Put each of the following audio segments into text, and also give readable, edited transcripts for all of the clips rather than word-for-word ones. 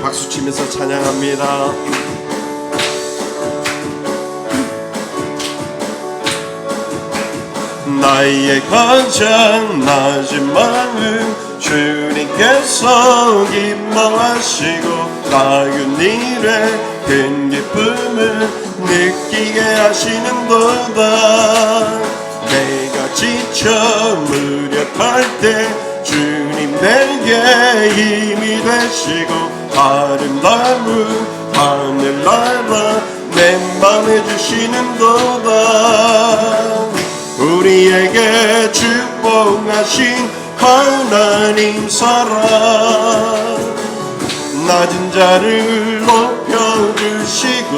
박수치면서 찬양합니다. 나의 가장 낮은 마음 주님께서 기뻐하시고 작은 일에 큰 기쁨을 느끼게 하시는도다. 내가 지쳐 무력할 때 주님 내게 힘이 되시고 아름다운 하늘나라 내 맘에 주시는도다. 우리에게 축복하신 하나님 사랑 낮은 자를 높여주시고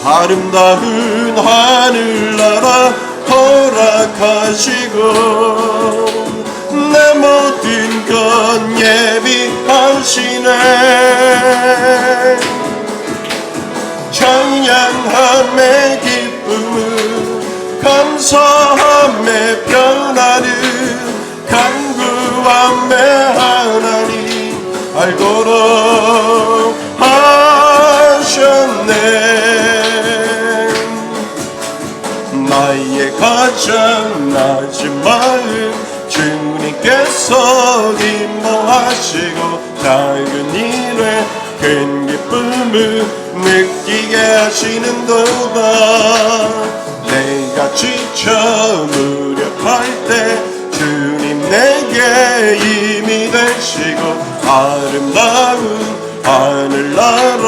아름다운 하늘나라 허락하시고 내 모든 것 예비하시네. 찬양함의 기쁨을 감사함의 변화를 간구함의 하나님 알도록 하셨네. 나의 가장 낮은 마음 주님께서 기뻐하시고 작은 일에 큰 기쁨을 느끼게 하시는도다. 내가 지쳐 무력할 때 주님 내게 힘이 되시고 아름다운 하늘나라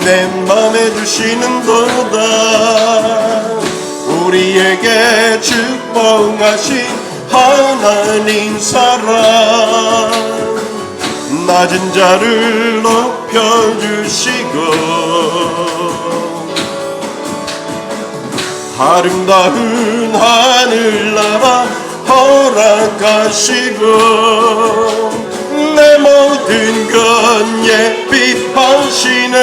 내 맘에 주시는도다. 우리에게 축복하신 하나님 사랑 낮은 자를 높여주시고 아름다운 하늘나라 허락하시고 내 모든 것 예비하시네.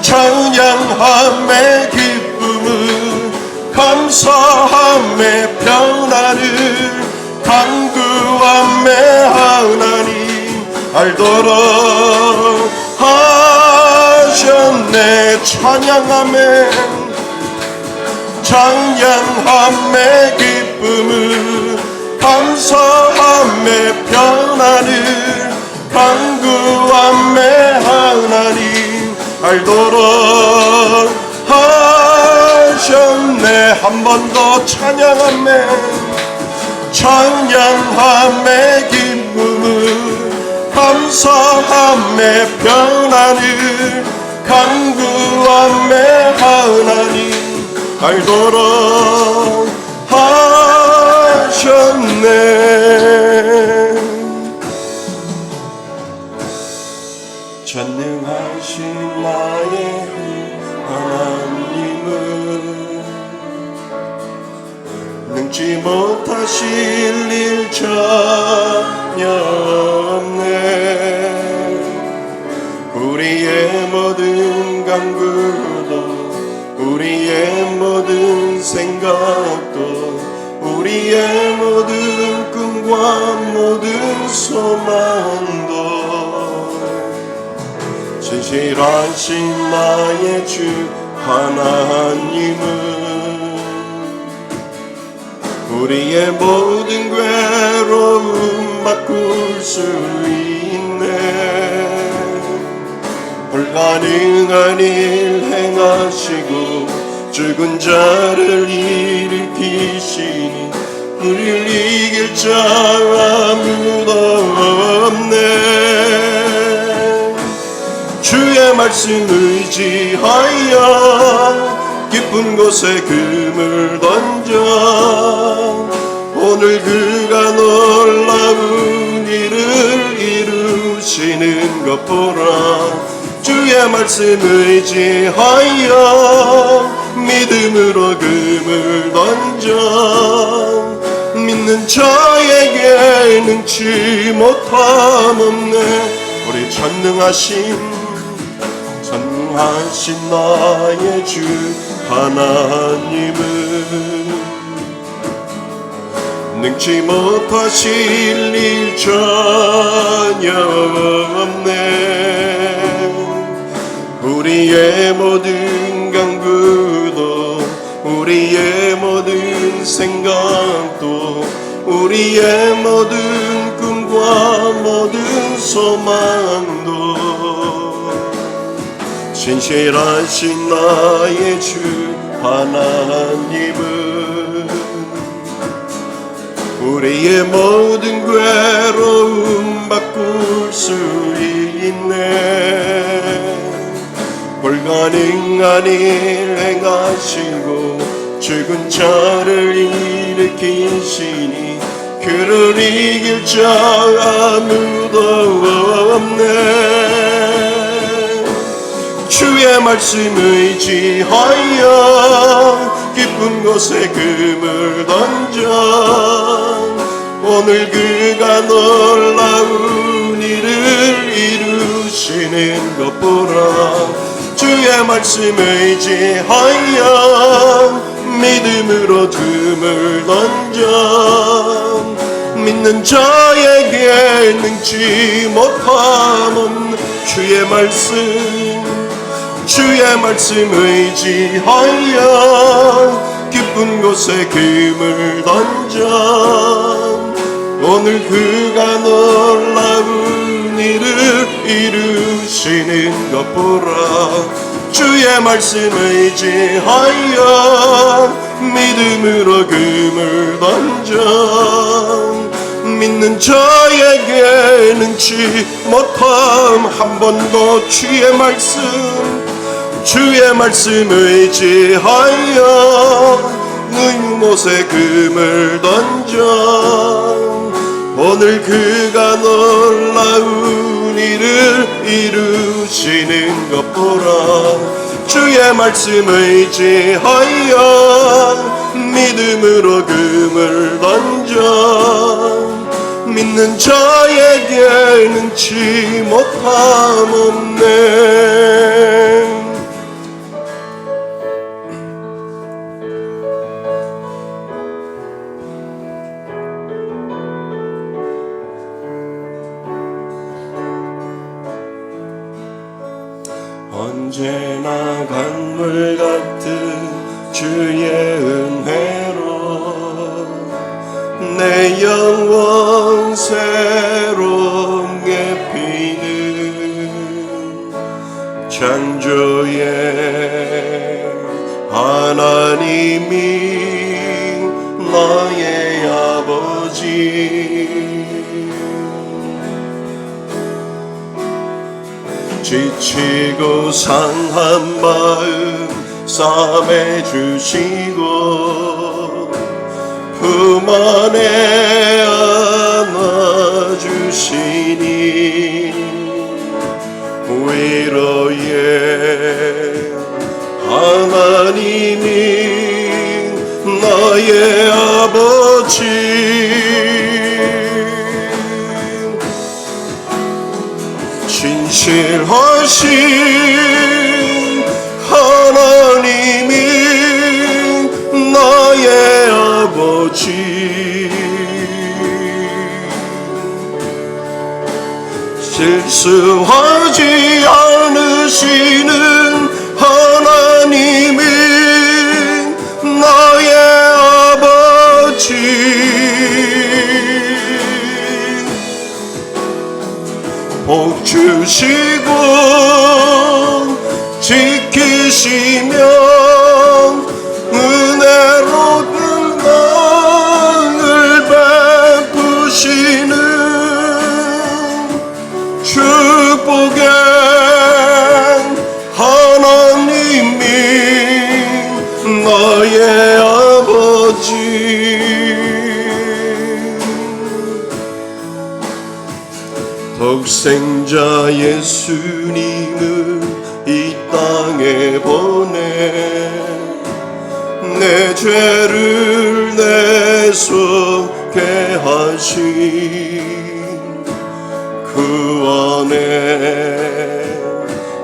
찬양함의 기쁨을 감사함의 변화를 간구함의 하나님 알도록 하셨네. 찬양함의 기쁨을 감사함의 변화를 간구함의 하나님 알도록 하셨네. 한 번 더 찬양함의 기쁨을 감사함의 변화를 간구함의 하나님 알도록 하셨네. 전능하신 나의 하나님은 능치 못하실 일 전혀 없네. 우리의 모든 간구도 우리의 모든 생각도 우리의 모든 꿈과 모든 소망도 진실하신 나의 주 하나님은 우리의 모든 괴로움 바꿀 수 있네. 불가능한 일 행하시고 죽은 자를 일으키시니 우리를 이길 자 아무도 없네. 주의 말씀 의지하여 깊은 곳에 금을 던져 오늘 그가 놀라운 일을 이루시는 것 보라. 주의 말씀 의지하여 믿음으로 금을 던져 믿는 자에게 능치 못함 없네. 우리 전능하신 나의 주 하나님은 능치 못하실 일 전혀 없네. 우리의 모든 강구도 우리의 모든 생각도 우리의 모든 꿈과 모든 소망도 신실하신 나의 주 하나님은 우리의 모든 괴로움 바꿀 수 있네. 불가능한 일 행하시고 죽은 자를 일으키시니 그를 이길 자 아무도 없네. 주의 말씀 의지하여 깊은 곳에 금을 던져 오늘 그가 놀라운 일을 이루시는 것 보라. 주의 말씀 의지하여 믿음으로 금을 던져 믿는 자에게 능치 못함 없는 주의 말씀 의지하여 깊은 곳에 금을 던져 오늘 그가 놀라운 일을 이루시는 것 보라. 주의 말씀 의지하여 믿음으로 금을 던져 믿는 자에게 능치 못함 한 번 더 주의 말씀 의지하여 눈못에 금을 던져 오늘 그가 놀라운 일을 이루시는 것 보라. 주의 말씀 의지하여 믿음으로 금을 던져 믿는 자에게 능치 못함 없네. 언제나 강물 같은 주의 은혜로 내 영혼 새롭게 피는 창조의 하나님이 나의 아버지. 지치고 상한 마음 싸매주시고 품 안에 안아주시니 위로의 하나님이 나의 아버지. 진실하신 하나님이 나의 아버지. 실수하지 않으시는 하나님이 나의 아버지. 복 주시고 지키시며 은혜로 나를 베푸시는 축복의 하나님이 나의 아버지. 독생자 예수님을 이 땅에 보내 내 죄를 내속게 하신 구원의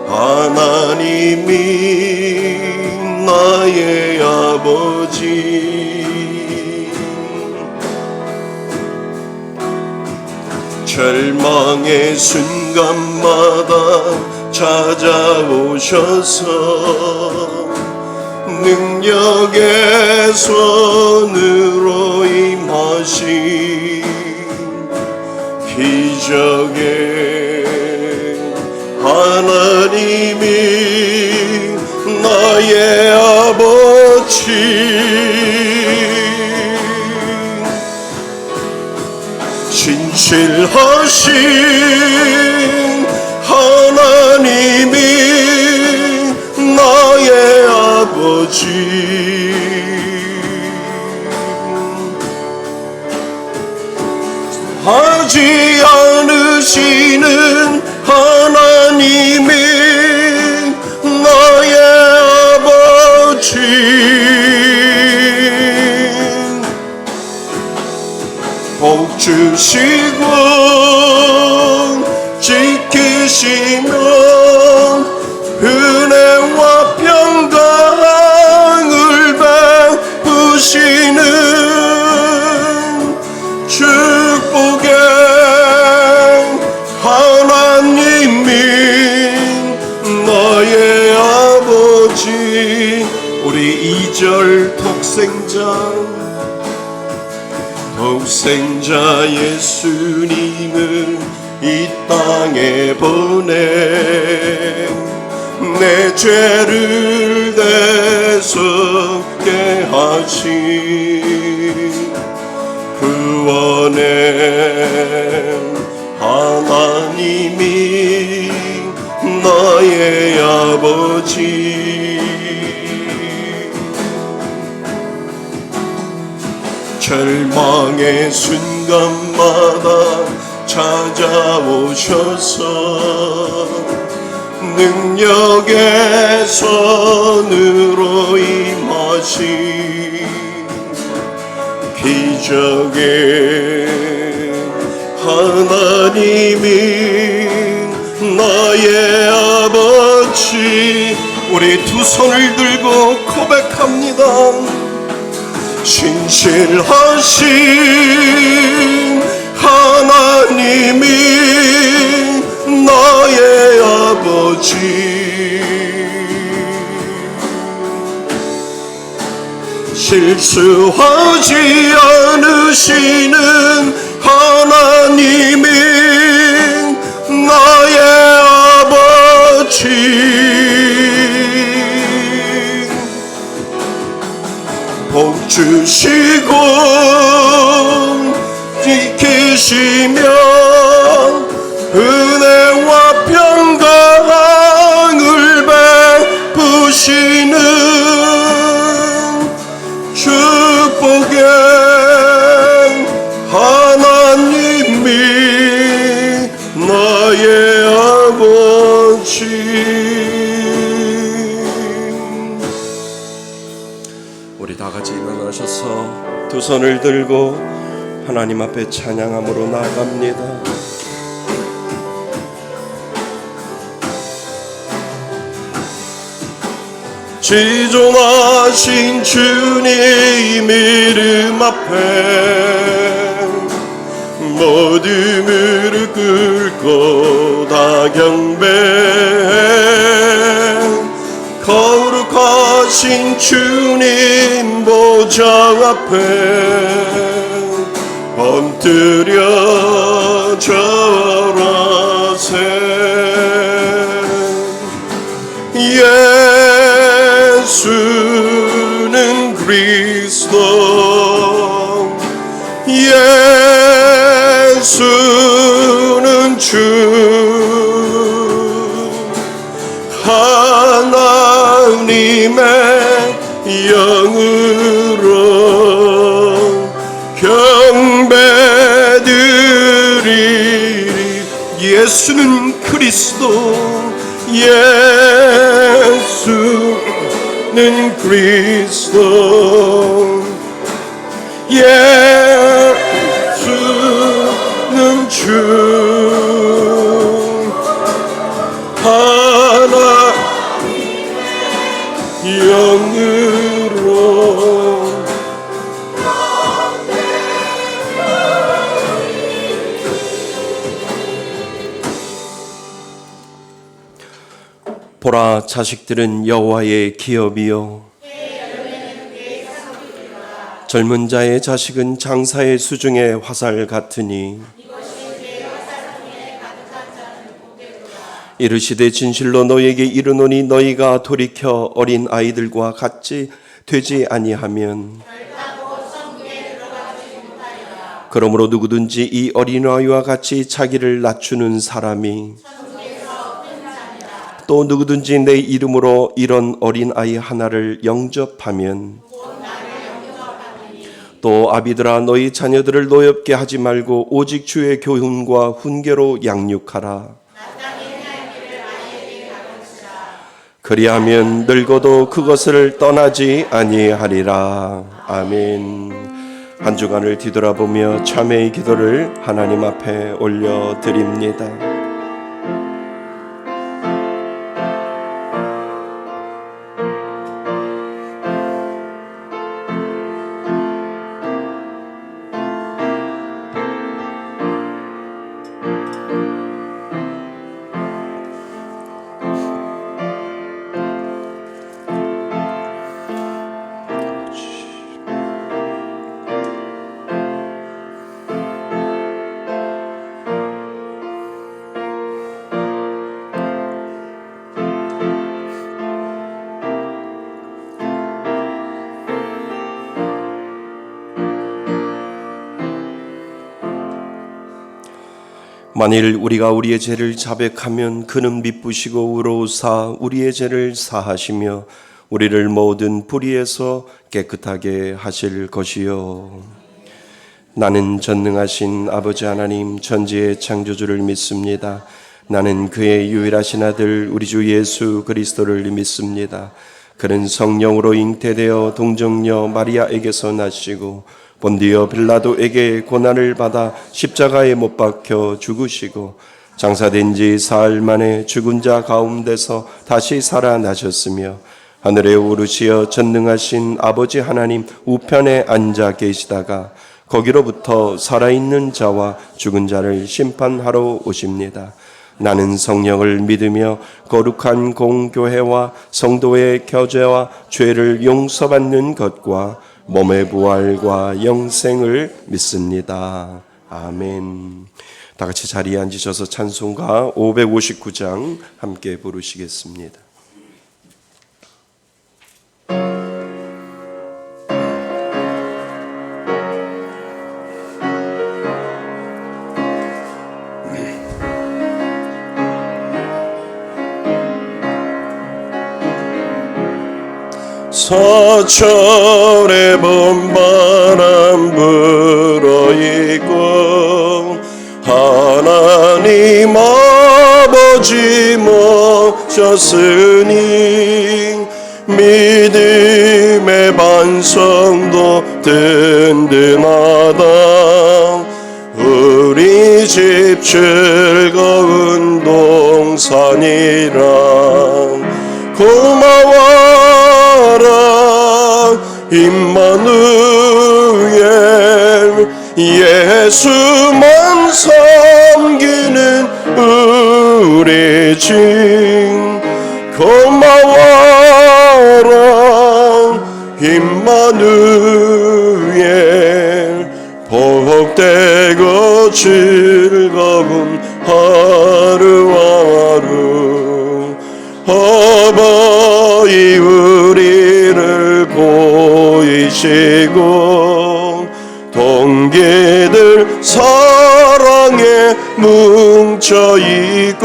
하나님이 나의 아버지. 절망의 순간마다 찾아오셔서 능력의 손으로 임하신 기적의 하나님이 나의 아버지, 진실하신 하나님이 나의 아버지, 하지 않으시는 하나님이 나의 아버지, 복 주시고 지키시며 은혜와 평강을 베푸시는 축복의 하나님이 나의 아버지. 우리 2절 독생자 예수님을 이 땅에 보내 내 죄를 대속게 하신 구원의 하나님이 나의 아버지, 절망의 순간마다 찾아오셔서 능력의 손으로 임하신 기적의 하나님이 나의 아버지. 우리 두 손을 들고 고백합니다. 진실하신 하나님이 나의 아버지, 실수하지 않으시는 하나님이 나의 아버지, 복 주시고 지키시며 은혜와 평강을 베푸시는 축복의 하나님이 나의 아버지. 우리 다 같이 일어나셔서 두 손을 들고 하나님 앞에 찬양함으로 나아갑니다. 지존하신 주님 이름 앞에 모든 무릎 꿇고 다 경배해 거룩하신 주님 보좌 앞에 엎드려 절하세. 예수는 그리스도, 예수는 주, 하나님의 영으로 경배드리리. 예수는 그리스도, 예수는 그리스도, 예수는 주, 하나 영으로 보라, 자식들은 여호와의 기업이요 젊은 자의 자식은 장사의 수중의 화살 같으니 이르시되 진실로 너희에게 이르노니 너희가 돌이켜 어린 아이들과 같이 되지 아니하면 그러므로 누구든지 이 어린아이와 같이 자기를 낮추는 사람이 또 누구든지 내 이름으로 이런 어린아이 하나를 영접하면 또 아비들아 너희 자녀들을 노엽게 하지 말고 오직 주의 교훈과 훈계로 양육하라. 그리하면 늙어도 그것을 떠나지 아니하리라. 아멘. 한 주간을 뒤돌아보며 참회의 기도를 하나님 앞에 올려드립니다. 만일 우리가 우리의 죄를 자백하면 그는 미쁘시고 의로우사 우리의 죄를 사하시며 우리를 모든 불의에서 깨끗하게 하실 것이요. 나는 전능하신 아버지 하나님 천지의 창조주를 믿습니다. 나는 그의 유일하신 아들 우리 주 예수 그리스도를 믿습니다. 그는 성령으로 잉태되어 동정녀 마리아에게서 나시고 본디오 빌라도에게 고난을 받아 십자가에 못 박혀 죽으시고 장사된 지 사흘 만에 죽은 자 가운데서 다시 살아나셨으며 하늘에 오르시어 전능하신 아버지 하나님 우편에 앉아 계시다가 거기로부터 살아있는 자와 죽은 자를 심판하러 오십니다. 나는 성령을 믿으며 거룩한 공교회와 성도의 교제와 죄를 용서받는 것과 몸의 부활과 영생을 믿습니다. 아멘. 다 같이 자리에 앉으셔서 찬송가 559장 함께 부르시겠습니다. 서철에 봄바람 불어있고 하나님 아버지 모셨으니 믿음의 반성도 든든하다. 우리 집 즐거운 동산이라 고마워라 임마누엘 예수만 섬기는 우리 집 고마워라 임마누엘 복되고 즐거운 하루하루 어버이 우리를 보이시고 동기들 사랑에 뭉쳐있고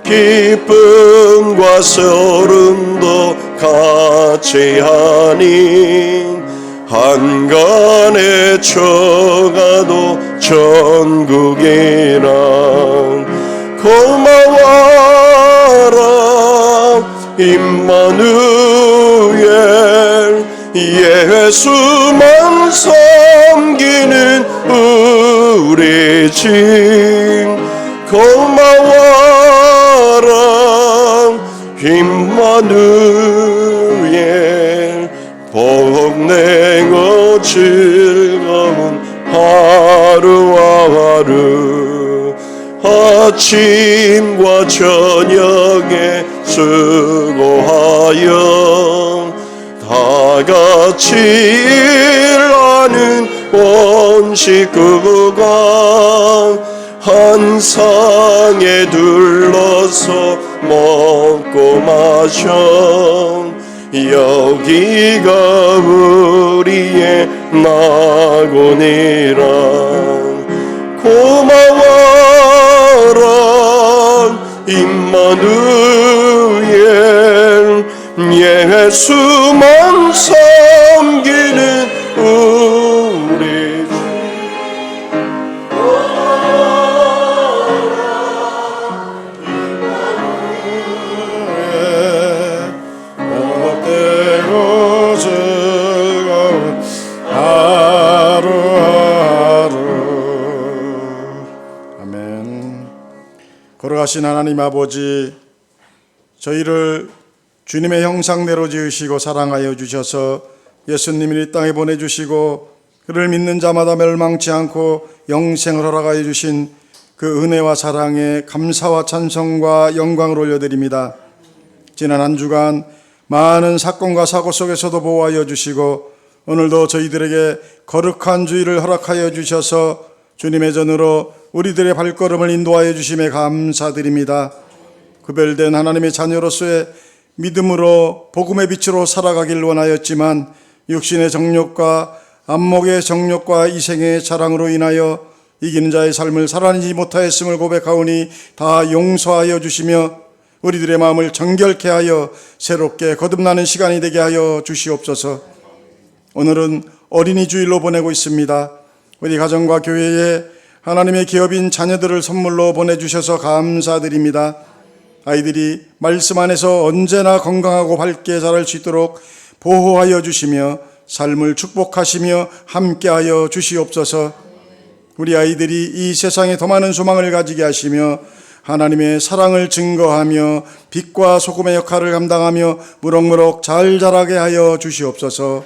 기쁨과 소름도 같이 하니 한간에 처가도 천국이라 고마워라 임마누엘 예수만 섬기는 우리 집 고마워라 임마누엘 복내고 즐거운 하루하루 아침과 저녁에 수고하여 다 같이 일하는 온 식구가 한 상에 둘러서 먹고 마셔 여기가 우리의 낙원이라 고마워라 임마누엘 예수만 섬기는 우리 때로 즐거운 하루하루. 아멘. 걸어가신 하나님 아버지, 저희를 주님의 형상대로 지으시고 사랑하여 주셔서 예수님을 이 땅에 보내주시고 그를 믿는 자마다 멸망치 않고 영생을 허락하여 주신 그 은혜와 사랑에 감사와 찬송과 영광을 올려드립니다. 지난 한 주간 많은 사건과 사고 속에서도 보호하여 주시고 오늘도 저희들에게 거룩한 주일을 허락하여 주셔서 주님의 전으로 우리들의 발걸음을 인도하여 주심에 감사드립니다. 구별된 하나님의 자녀로서의 믿음으로 복음의 빛으로 살아가길 원하였지만 육신의 정욕과 안목의 정욕과 이생의 자랑으로 인하여 이기는 자의 삶을 살아내지 못하였음을 고백하오니 다 용서하여 주시며 우리들의 마음을 정결케 하여 새롭게 거듭나는 시간이 되게 하여 주시옵소서. 오늘은 어린이 주일로 보내고 있습니다. 우리 가정과 교회에 하나님의 기업인 자녀들을 선물로 보내주셔서 감사드립니다. 아이들이 말씀 안에서 언제나 건강하고 밝게 자랄 수 있도록 보호하여 주시며 삶을 축복하시며 함께하여 주시옵소서. 우리 아이들이 이 세상에 더 많은 소망을 가지게 하시며 하나님의 사랑을 증거하며 빛과 소금의 역할을 감당하며 무럭무럭 잘 자라게 하여 주시옵소서.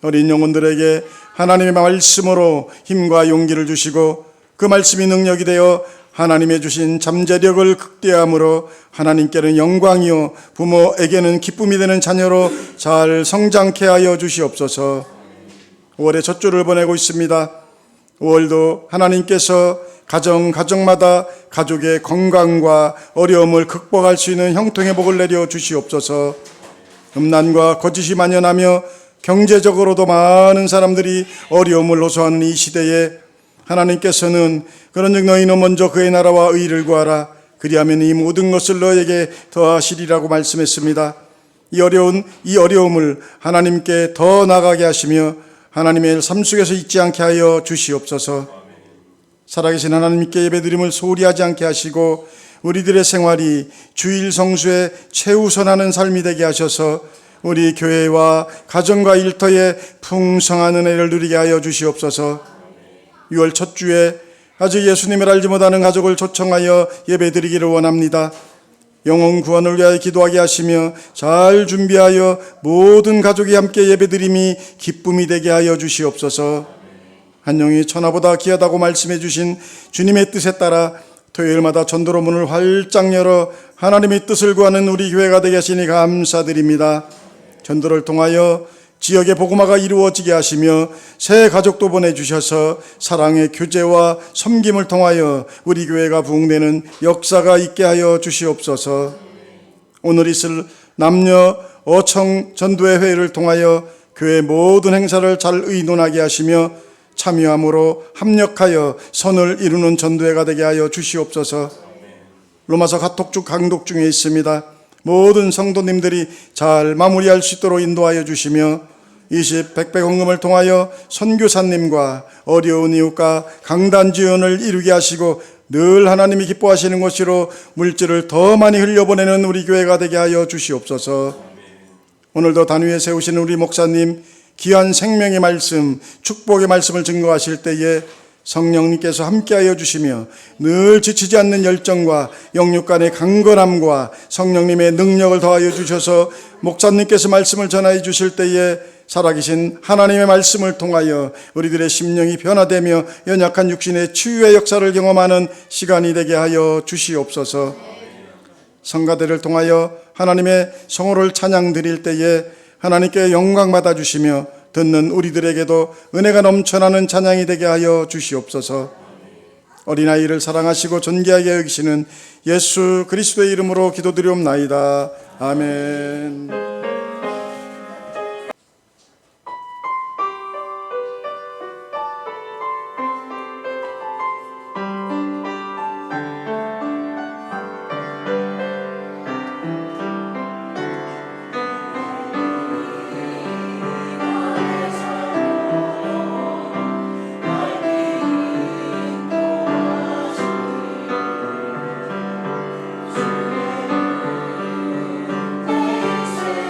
어린 영혼들에게 하나님의 말씀으로 힘과 용기를 주시고 그 말씀이 능력이 되어 하나님의 주신 잠재력을 극대함으로 하나님께는 영광이요 부모에게는 기쁨이 되는 자녀로 잘 성장케 하여 주시옵소서. 5월의 첫 주를 보내고 있습니다. 5월도 하나님께서 가정마다 가족의 건강과 어려움을 극복할 수 있는 형통의 복을 내려 주시옵소서. 음란과 거짓이 만연하며 경제적으로도 많은 사람들이 어려움을 호소하는 이 시대에 하나님께서는 그런즉 너희는 먼저 그의 나라와 의를 구하라 그리하면 이 모든 것을 너에게 더하시리라고 말씀했습니다. 이 어려움을 하나님께 더 나가게 하시며 하나님의 삶 속에서 잊지 않게 하여 주시옵소서. 살아계신 하나님께 예배드림을 소홀히 하지 않게 하시고 우리들의 생활이 주일 성수에 최우선하는 삶이 되게 하셔서 우리 교회와 가정과 일터에 풍성한 은혜를 누리게 하여 주시옵소서. 6월 첫 주에 아직 예수님을 알지 못하는 가족을 초청하여 예배드리기를 원합니다. 영혼 구원을 위하여 기도하게 하시며 잘 준비하여 모든 가족이 함께 예배드림이 기쁨이 되게 하여 주시옵소서. 한 영이 천하보다 귀하다고 말씀해 주신 주님의 뜻에 따라 토요일마다 전도로 문을 활짝 열어 하나님의 뜻을 구하는 우리 교회가 되게 하시니 감사드립니다. 전도를 통하여 지역의 복음화가 이루어지게 하시며 새 가족도 보내주셔서 사랑의 교제와 섬김을 통하여 우리 교회가 부흥되는 역사가 있게 하여 주시옵소서. 오늘 있을 남녀 어청 전도회 회의를 통하여 교회 모든 행사를 잘 의논하게 하시며 참여함으로 합력하여 선을 이루는 전도회가 되게 하여 주시옵소서. 로마서 가톡주 강독 중에 있습니다. 모든 성도님들이 잘 마무리할 수 있도록 인도하여 주시며 100배 헌금을 통하여 선교사님과 어려운 이웃과 강단 지원을 이루게 하시고 늘 하나님이 기뻐하시는 것으로 물질을 더 많이 흘려보내는 우리 교회가 되게 하여 주시옵소서. 오늘도 단위에 세우시는 우리 목사님 귀한 생명의 말씀, 축복의 말씀을 증거하실 때에 성령님께서 함께하여 주시며 늘 지치지 않는 열정과 영육 간의 강건함과 성령님의 능력을 더하여 주셔서 목사님께서 말씀을 전하여 주실 때에 살아계신 하나님의 말씀을 통하여 우리들의 심령이 변화되며 연약한 육신의 치유의 역사를 경험하는 시간이 되게 하여 주시옵소서. 성가대를 통하여 하나님의 성호를 찬양 드릴 때에 하나님께 영광 받아 주시며 듣는 우리들에게도 은혜가 넘쳐나는 찬양이 되게 하여 주시옵소서. 어린아이를 사랑하시고 존귀하게 여기시는 예수 그리스도의 이름으로 기도드리옵나이다. 아멘. 주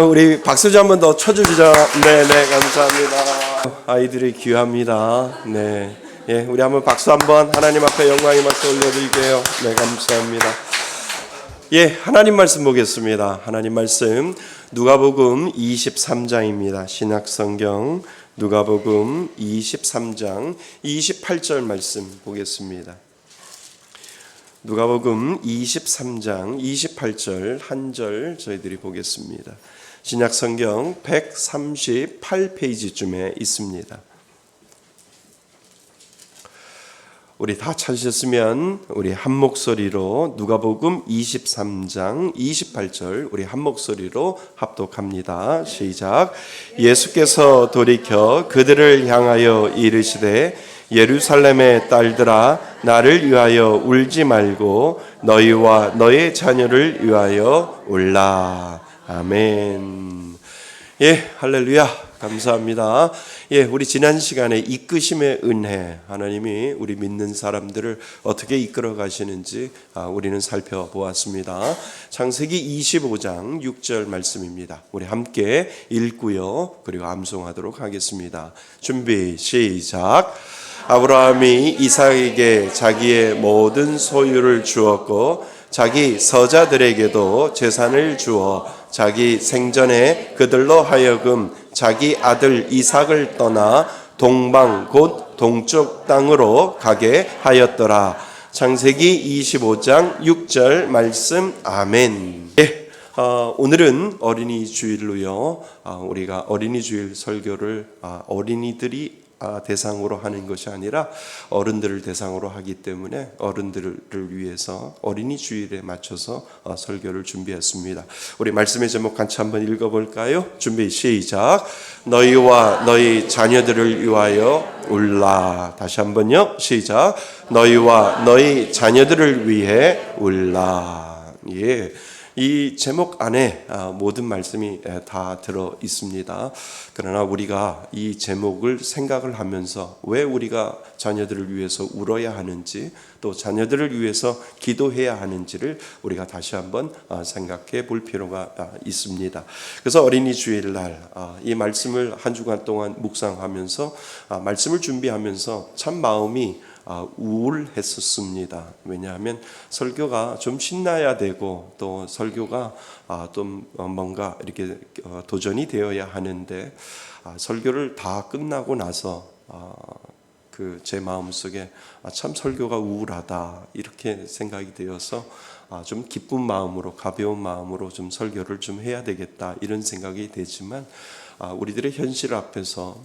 우리 박수주 한 번 더 쳐주시죠. 네네, 감사합니다. 아이들이 귀합니다. 네, 예, 우리 한번 박수 한번 하나님 앞에 영광의 박수 올려드릴게요. 네, 감사합니다. 예, 하나님 말씀 보겠습니다. 하나님 말씀 누가복음 23장입니다. 신약성경 누가복음 23장 28절 말씀 보겠습니다. 누가복음 23장 28절 한 절 저희들이 보겠습니다. 신약성경 138페이지쯤에 있습니다. 우리 다 찾으셨으면 우리 한 목소리로 누가복음 23장 28절 우리 한 목소리로 합독합니다. 시작. 예수께서 돌이켜 그들을 향하여 이르시되 예루살렘의 딸들아 나를 위하여 울지 말고 너희와 너의 자녀를 위하여 울라. 아멘. 예, 할렐루야. 감사합니다. 예, 우리 지난 시간에 이끄심의 은혜, 하나님이 우리 믿는 사람들을 어떻게 이끌어 가시는지 우리는 살펴보았습니다. 창세기 25장 6절 말씀입니다. 우리 함께 읽고요, 그리고 암송하도록 하겠습니다. 준비, 시작. 아브라함이 이삭에게 자기의 모든 소유를 주었고 자기 서자들에게도 재산을 주어 자기 생전에 그들로 하여금 자기 아들 이삭을 떠나 동방 곧 동쪽 땅으로 가게 하였더라. 창세기 25장 6절 말씀. 아멘. 예, 오늘은 어린이 주일로요. 우리가 어린이 주일 설교를 어린이들이 대상으로 하는 것이 아니라 어른들을 대상으로 하기 때문에 어른들을 위해서 어린이 주일에 맞춰서 설교를 준비했습니다. 우리 말씀의 제목 같이 한번 읽어볼까요? 준비 시작. 너희와 너희 자녀들을 위하여 울라. 다시 한번요. 시작. 너희와 너희 자녀들을 위해 울라. 예. 이 제목 안에 모든 말씀이 다 들어 있습니다. 그러나 우리가 이 제목을 생각을 하면서 왜 우리가 자녀들을 위해서 울어야 하는지 또 자녀들을 위해서 기도해야 하는지를 우리가 다시 한번 생각해 볼 필요가 있습니다. 그래서 어린이 주일날 이 말씀을 한 주간 동안 묵상하면서 말씀을 준비하면서 참 마음이 우울했었습니다. 왜냐하면 설교가 좀 신나야 되고 또 설교가 좀 뭔가 이렇게 도전이 되어야 하는데 설교를 다 끝나고 나서 그 제 마음속에 참 설교가 우울하다 이렇게 생각이 되어서 좀 기쁜 마음으로 가벼운 마음으로 좀 설교를 좀 해야 되겠다 이런 생각이 되지만 우리들의 현실 앞에서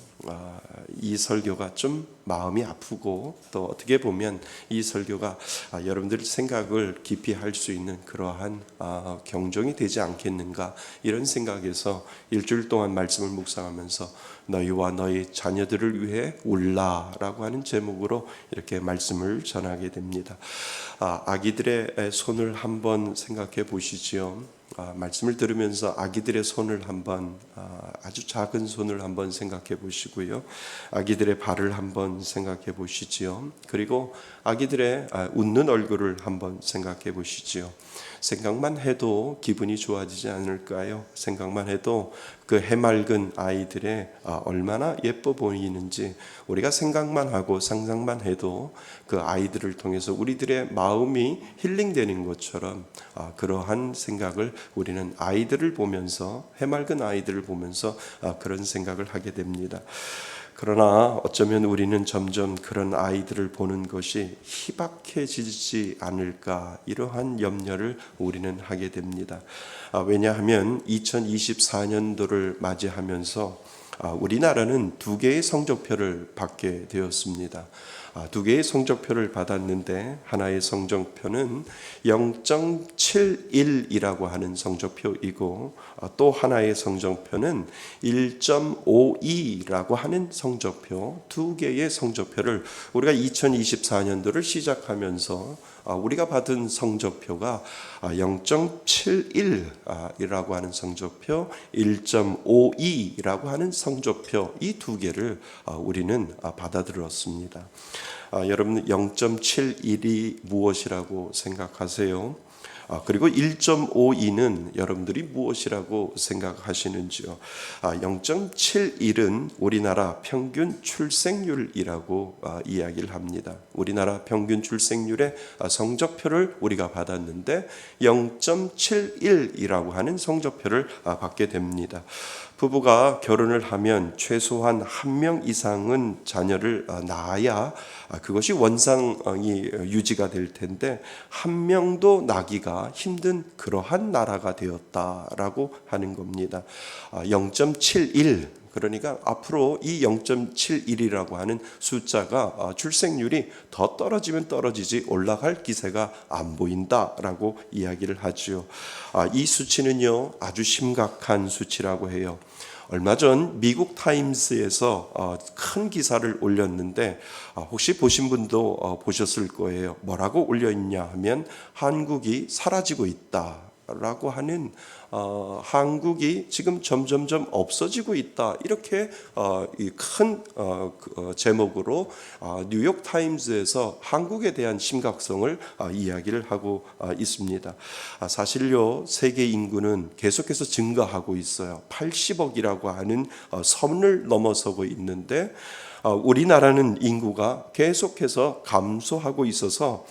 이 설교가 좀 마음이 아프고 또 어떻게 보면 이 설교가 여러분들 생각을 깊이 할 수 있는 그러한 경종이 되지 않겠는가 이런 생각에서 일주일 동안 말씀을 묵상하면서 너희와 너희 자녀들을 위해 울라라고 하는 제목으로 이렇게 말씀을 전하게 됩니다. 아기들의 손을 한번 생각해 보시지요. 말씀을 들으면서 아기들의 손을 한번 아주 작은 손을 한번 생각해 보시고요. 아기들의 발을 한번 생각해 보시지요. 그리고 아기들의 웃는 얼굴을 한번 생각해 보시지요. 생각만 해도 기분이 좋아지지 않을까요? 생각만 해도 그 해맑은 아이들의 얼마나 예뻐 보이는지 우리가 생각만 하고 상상만 해도 그 아이들을 통해서 우리들의 마음이 힐링되는 것처럼 그러한 생각을 우리는 아이들을 보면서 해맑은 아이들을 보면서 그런 생각을 하게 됩니다. 그러나 어쩌면 우리는 점점 그런 아이들을 보는 것이 희박해지지 않을까 이러한 염려를 우리는 하게 됩니다. 왜냐하면 2024년도를 맞이하면서 우리나라는 2개의 성적표를 받게 되었습니다. 2개의 성적표를 받았는데 하나의 성적표는 0.71이라고 하는 성적표이고 또 하나의 성적표는 1.52라고 하는 성적표 2개의 성적표를 우리가 2024년도를 시작하면서 우리가 받은 성적표가 0.71이라고 하는 성적표, 1.52라고 하는 성적표 이 2개를 우리는 받아들였습니다. 여러분 0.71이 무엇이라고 생각하세요? 그리고 1.52는 여러분들이 무엇이라고 생각하시는지요? 0.71은 우리나라 평균 출생률이라고 이야기를 합니다. 우리나라 평균 출생률의 성적표를 우리가 받았는데 0.71이라고 하는 성적표를 받게 됩니다. 부부가 결혼을 하면 최소한 한 명 이상은 자녀를 낳아야 그것이 원상이 유지가 될 텐데 한 명도 낳기가 힘든 그러한 나라가 되었다라고 하는 겁니다. 0.71 그러니까 앞으로 이 0.71이라고 하는 숫자가 출생률이 더 떨어지면 떨어지지 올라갈 기세가 안 보인다라고 이야기를 하죠. 이 수치는요 아주 심각한 수치라고 해요. 얼마 전 미국 타임스에서 큰 기사를 올렸는데 혹시 보신 분도 보셨을 거예요. 뭐라고 올려 있냐 하면 한국이 사라지고 있다라고 하는 한국이 지금 점점점 없어지고 있다 이렇게 큰 제목으로 뉴욕 타임즈에서 한국에 대한 심각성을 이야기를 하고 있습니다. 사실요 세계 인구는 계속해서 증가하고 있어요. 80억이라고 하는 선을 넘어서고 있는데 우리나라는 인구가 계속해서 감소하고 있어서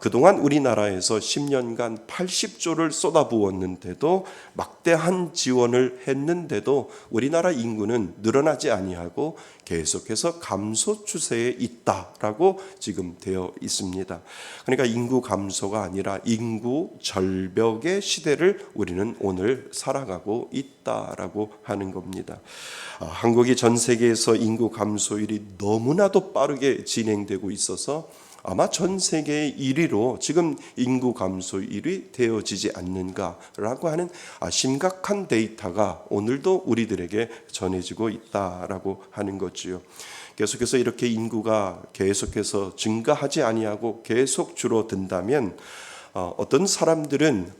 그동안 우리나라에서 10년간 80조를 쏟아부었는데도 막대한 지원을 했는데도 우리나라 인구는 늘어나지 아니하고 계속해서 감소 추세에 있다라고 지금 되어 있습니다. 그러니까 인구 감소가 아니라 인구 절벽의 시대를 우리는 오늘 살아가고 있다라고 하는 겁니다. 한국이 전 세계에서 인구 감소율이 너무나도 빠르게 진행되고 있어서 아마 전 세계 1위로 지금 인구 감소율이 되어지지 않는가라고 하는 심각한 데이터가 오늘도 우리들에게 전해지고 있다라고 하는 거지요. 계속해서 이렇게 인구가 계속해서 증가하지 아니하고 계속 줄어든다면 어떤 사람들은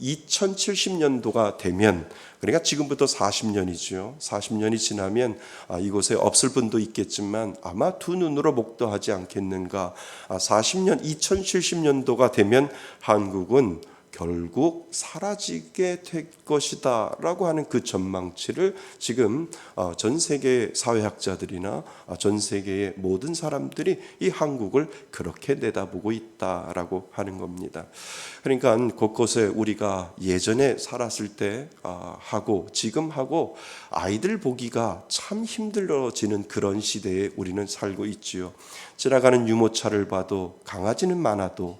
2070년도가 되면 그러니까 지금부터 40년이죠. 40년이 지나면 이곳에 없을 분도 있겠지만 아마 두 눈으로 목도하지 않겠는가. 40년 2070년도가 되면 한국은 결국 사라지게 될 것이다 라고 하는 그 전망치를 지금 전 세계 사회학자들이나 전 세계의 모든 사람들이 이 한국을 그렇게 내다보고 있다라고 하는 겁니다. 그러니까 곳곳에 우리가 예전에 살았을 때 하고 지금 하고 아이들 보기가 참 힘들어지는 그런 시대에 우리는 살고 있지요. 지나가는 유모차를 봐도 강아지는 많아도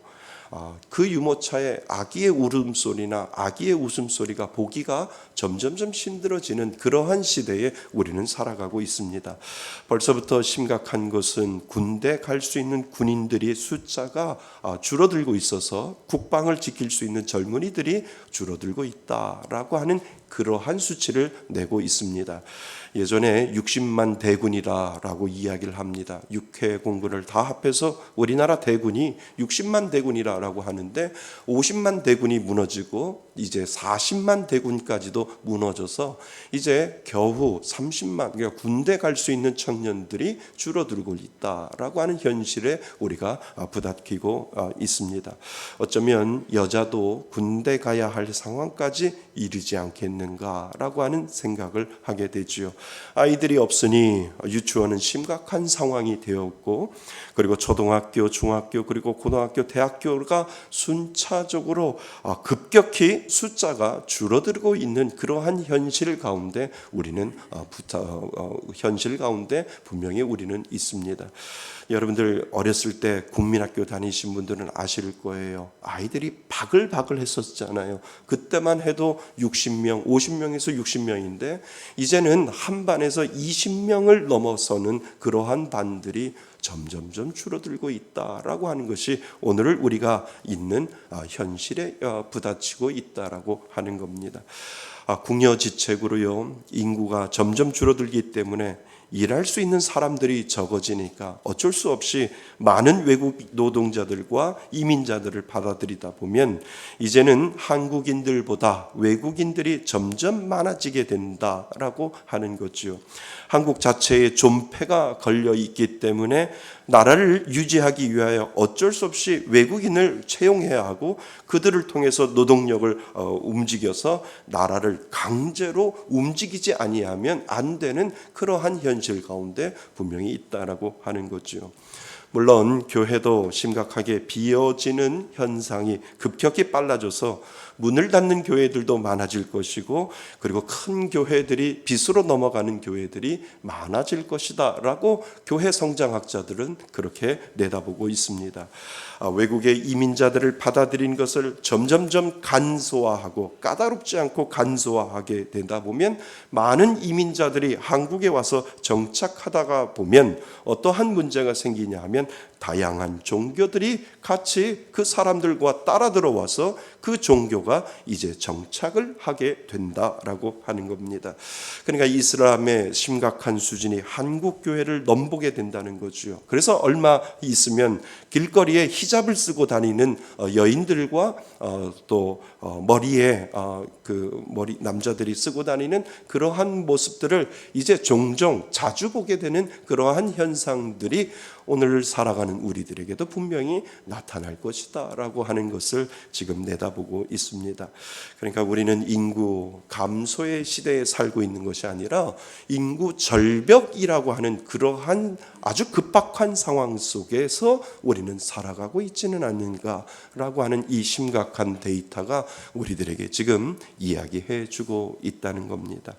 그 유모차의 아기의 울음소리나 아기의 웃음소리가 보기가 점점점 힘들어지는 그러한 시대에 우리는 살아가고 있습니다. 벌써부터 심각한 것은 군대 갈 수 있는 군인들의 숫자가 줄어들고 있어서 국방을 지킬 수 있는 젊은이들이 줄어들고 있다라고 하는 그러한 수치를 내고 있습니다. 예전에 60만 대군이라고 이야기를 합니다. 6회 공군을 다 합해서 우리나라 대군이 60만 대군이라고 하는데 50만 대군이 무너지고 이제 40만 대군까지도 무너져서 이제 겨우 30만 그러니까 군대 갈 수 있는 청년들이 줄어들고 있다라고 하는 현실에 우리가 부닥치고 있습니다. 어쩌면 여자도 군대 가야 할 상황까지 이르지 않겠는가라고 하는 생각을 하게 되지요. 아이들이 없으니 유치원은 심각한 상황이 되었고 그리고 초등학교, 중학교 그리고 고등학교, 대학교가 순차적으로 급격히 숫자가 줄어들고 있는 그러한 현실 가운데 우리는 현실 가운데 분명히 우리는 있습니다. 여러분들 어렸을 때 국민학교 다니신 분들은 아실 거예요. 아이들이 바글바글 했었잖아요. 그때만 해도 60명, 50명에서 60명인데 이제는 한 반에서 20명을 넘어서는 그러한 반들이 점점점 줄어들고 있다라고 하는 것이 오늘 우리가 있는 현실에 부딪히고 있다라고 하는 겁니다. 궁여지책으로요 인구가 점점 줄어들기 때문에 일할 수 있는 사람들이 적어지니까 어쩔 수 없이 많은 외국 노동자들과 이민자들을 받아들이다 보면 이제는 한국인들보다 외국인들이 점점 많아지게 된다라고 하는 거죠. 한국 자체에 존폐가 걸려 있기 때문에 나라를 유지하기 위하여 어쩔 수 없이 외국인을 채용해야 하고 그들을 통해서 노동력을 움직여서 나라를 강제로 움직이지 아니하면 안 되는 그러한 현실 가운데 분명히 있다라고 하는 거죠. 물론 교회도 심각하게 비어지는 현상이 급격히 빨라져서 문을 닫는 교회들도 많아질 것이고 그리고 큰 교회들이 빚으로 넘어가는 교회들이 많아질 것이다 라고 교회 성장학자들은 그렇게 내다보고 있습니다. 외국의 이민자들을 받아들인 것을 점점점 간소화하고 까다롭지 않고 간소화하게 되다 보면 많은 이민자들이 한국에 와서 정착하다가 보면 어떠한 문제가 생기냐 하면 다양한 종교들이 같이 그 사람들과 따라 들어와서 그 종교가 이제 정착을 하게 된다라고 하는 겁니다. 그러니까 이슬람의 심각한 수준이 한국 교회를 넘보게 된다는 거죠. 그래서 얼마 있으면 길거리에 히잡을 쓰고 다니는 여인들과 또 머리에 그 머리 남자들이 쓰고 다니는 그러한 모습들을 이제 종종 자주 보게 되는 그러한 현상들이 오늘 살아가는 우리들에게도 분명히 나타날 것이다라고 하는 것을 지금 내다보고 있습니다. 그러니까 우리는 인구 감소의 시대에 살고 있는 것이 아니라 인구 절벽이라고 하는 그러한 아주 급박한 상황 속에서 우리는 살아가고 있지는 않는가라고 하는 이 심각한 데이터가 우리들에게 지금 이야기해 주고 있다는 겁니다.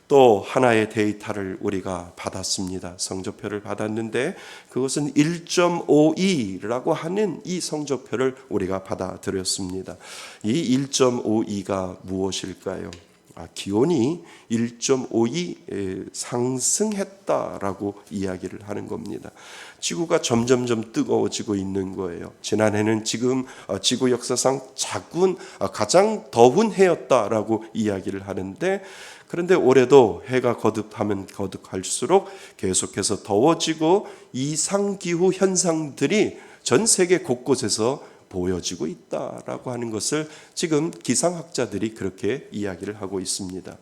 또 하나의 데이터를 우리가 받았습니다. 성적표를 받았는데 그것은 1.52라고 하는 이 성적표를 우리가 받아들였습니다. 이 1.52가 무엇일까요? 기온이 1.52 상승했다라고 이야기를 하는 겁니다. 지구가 점점점 뜨거워지고 있는 거예요. 지난해는 지금 지구 역사상 가장 더운 해였다라고 이야기를 하는데 그런데 올해도 해가 거듭하면 거듭할수록 계속해서 더워지고 이상기후 현상들이 전 세계 곳곳에서 보여지고 있다라고 하는 것을 지금 기상학자들이 그렇게 이야기를 하고 있습니다.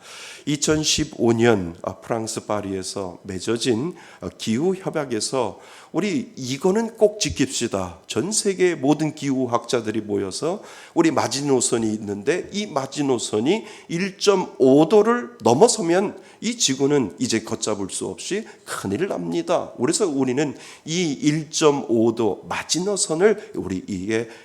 2015년 프랑스 파리에서 맺어진 기후협약에서 우리 이거는 꼭 지킵시다. 전 세계의 모든 기후학자들이 모여서 우리 마지노선이 있는데 이 마지노선이 1.5도를 넘어서면 이 지구는 이제 걷잡을 수 없이 큰일 납니다. 그래서 우리는 이 1.5도 마지노선을 우리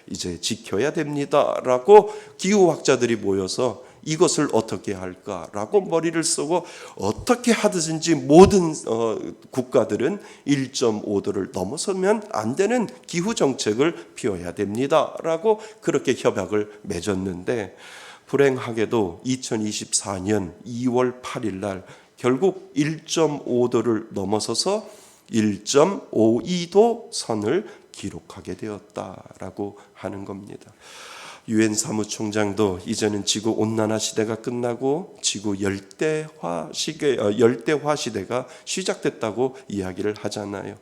이제 지켜야 됩니다라고 기후학자들이 모여서 이것을 어떻게 할까라고 머리를 쓰고 어떻게 하든지 모든 국가들은 1.5도를 넘어서면 안 되는 기후 정책을 피워야 됩니다라고 그렇게 협약을 맺었는데 불행하게도 2024년 2월 8일 날 결국 1.5도를 넘어서서 1.52도 선을 기록하게 되었다라고 하는 겁니다. 유엔 사무총장도 이제는 지구 온난화 시대가 끝나고 지구 열대화 시대가 시작됐다고 이야기를 하잖아요.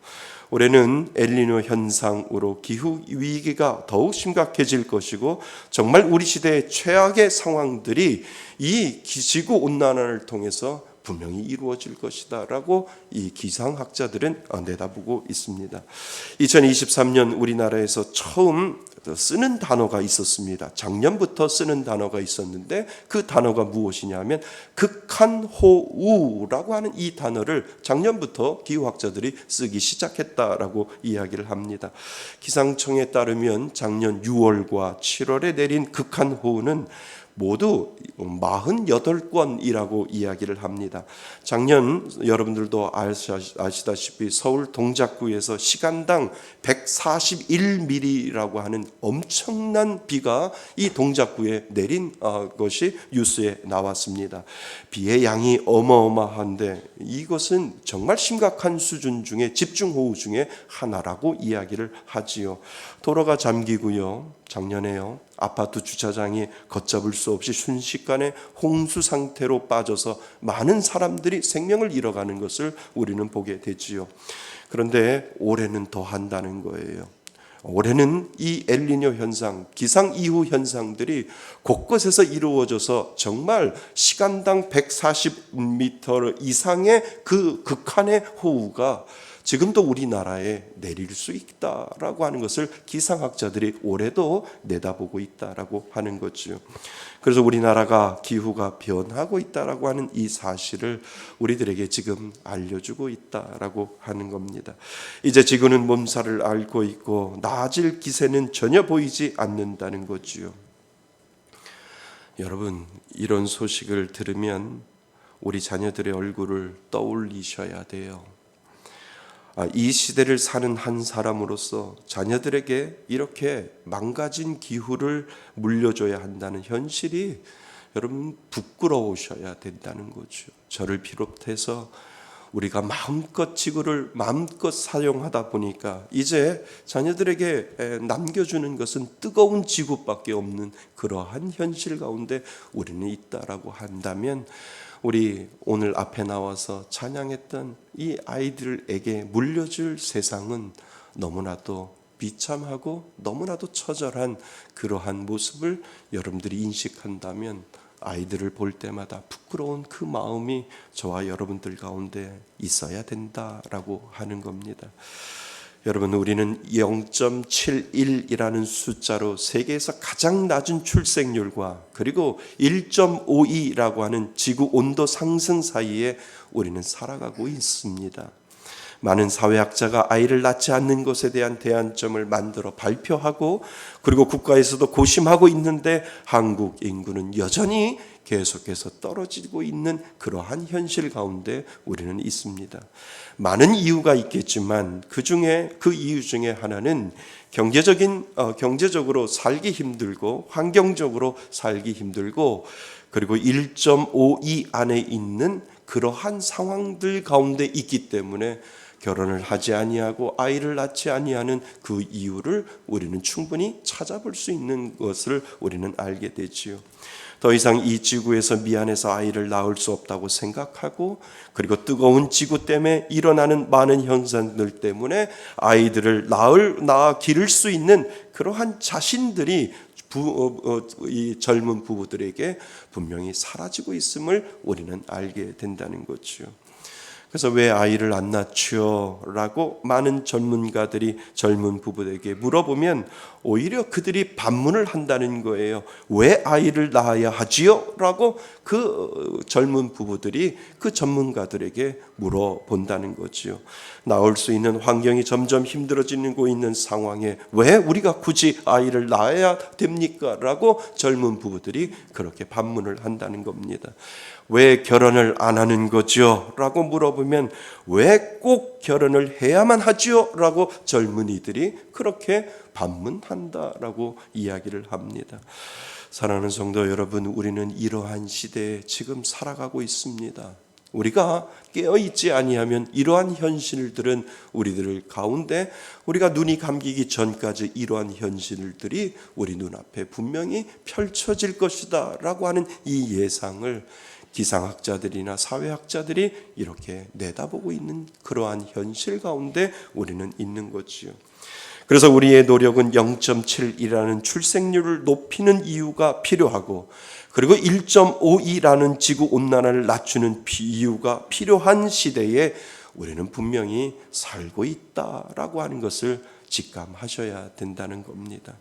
올해는 엘니뇨 현상으로 기후 위기가 더욱 심각해질 것이고 정말 우리 시대의 최악의 상황들이 이 지구 온난화를 통해서 분명히 이루어질 것이다라고 이 기상학자들은 내다보고 있습니다. 2023년 우리나라에서 처음 쓰는 단어가 있었습니다. 작년부터 쓰는 단어가 있었는데 그 단어가 무엇이냐면 극한호우라고 하는 이 단어를 작년부터 기후학자들이 쓰기 시작했다라고 이야기를 합니다. 기상청에 따르면 작년 6월과 7월에 내린 극한호우는 모두 48건이라고 이야기를 합니다. 작년 여러분들도 아시다시피 서울 동작구에서 시간당 141mm라고 하는 엄청난 비가 이 동작구에 내린 것이 뉴스에 나왔습니다. 비의 양이 어마어마한데 이것은 정말 심각한 수준 중에 집중호우 중에 하나라고 이야기를 하지요. 도로가 잠기고요. 작년에요. 아파트 주차장이 걷잡을 수 없이 순식간에 홍수 상태로 빠져서 많은 사람들이 생명을 잃어가는 것을 우리는 보게 되지요. 그런데 올해는 더 한다는 거예요. 올해는 이 엘니뇨 현상, 기상 이후 현상들이 곳곳에서 이루어져서 정말 시간당 140m 이상의 그 극한의 호우가 지금도 우리나라에 내릴 수 있다라고 하는 것을 기상학자들이 올해도 내다보고 있다라고 하는 거죠. 그래서 우리나라가 기후가 변하고 있다라고 하는 이 사실을 우리들에게 지금 알려주고 있다라고 하는 겁니다. 이제 지구는 몸살을 앓고 있고 나아질 기세는 전혀 보이지 않는다는 거지요. 여러분, 이런 소식을 들으면 우리 자녀들의 얼굴을 떠올리셔야 돼요. 이 시대를 사는 한 사람으로서 자녀들에게 이렇게 망가진 기후를 물려줘야 한다는 현실이 여러분 부끄러우셔야 된다는 거죠. 저를 비롯해서 우리가 마음껏 지구를 마음껏 사용하다 보니까 이제 자녀들에게 남겨주는 것은 뜨거운 지구밖에 없는 그러한 현실 가운데 우리는 있다라고 한다면 우리 오늘 앞에 나와서 찬양했던 이 아이들에게 물려줄 세상은 너무나도 비참하고 너무나도 처절한 그러한 모습을 여러분들이 인식한다면 아이들을 볼 때마다 부끄러운 그 마음이 저와 여러분들 가운데 있어야 된다라고 하는 겁니다. 여러분, 우리는 0.71이라는 숫자로 세계에서 가장 낮은 출생률과 그리고 1.52라고 하는 지구 온도 상승 사이에 우리는 살아가고 있습니다. 많은 사회학자가 아이를 낳지 않는 것에 대한 대안점을 만들어 발표하고 그리고 국가에서도 고심하고 있는데 한국 인구는 여전히 계속해서 떨어지고 있는 그러한 현실 가운데 우리는 있습니다. 많은 이유가 있겠지만 그 이유 중에 하나는 경제적으로 살기 힘들고 환경적으로 살기 힘들고 그리고 1.52 안에 있는 그러한 상황들 가운데 있기 때문에 결혼을 하지 아니하고 아이를 낳지 아니하는 그 이유를 우리는 충분히 찾아볼 수 있는 것을 우리는 알게 되지요. 더 이상 이 지구에서 미안해서 아이를 낳을 수 없다고 생각하고 그리고 뜨거운 지구 때문에 일어나는 많은 현상들 때문에 아이들을 낳아 기를 수 있는 그러한 자신들이 이 젊은 부부들에게 분명히 사라지고 있음을 우리는 알게 된다는 거죠. 그래서 왜 아이를 안 낳지요? 라고 많은 전문가들이 젊은 부부에게 물어보면 오히려 그들이 반문을 한다는 거예요. 왜 아이를 낳아야 하지요? 라고 그 젊은 부부들이 그 전문가들에게 물어본다는 거지요. 낳을 수 있는 환경이 점점 힘들어지고 있는 상황에 왜 우리가 굳이 아이를 낳아야 됩니까? 라고 젊은 부부들이 그렇게 반문을 한다는 겁니다. 왜 결혼을 안 하는 거죠? 라고 물어보면 왜 꼭 결혼을 해야만 하죠? 라고 젊은이들이 그렇게 반문한다라고 이야기를 합니다. 사랑하는 성도 여러분, 우리는 이러한 시대에 지금 살아가고 있습니다. 우리가 깨어있지 아니하면 이러한 현실들은 우리들 가운데 우리가 눈이 감기기 전까지 이러한 현실들이 우리 눈앞에 분명히 펼쳐질 것이다 라고 하는 이 예상을 기상학자들이나 사회학자들이 이렇게 내다보고 있는 그러한 현실 가운데 우리는 있는 거지요. 그래서 우리의 노력은 0.7이라는 출생률을 높이는 이유가 필요하고 그리고 1.52라는 지구온난화를 낮추는 이유가 필요한 시대에 우리는 분명히 살고 있다라고 하는 것을 직감하셔야 된다는 겁니다.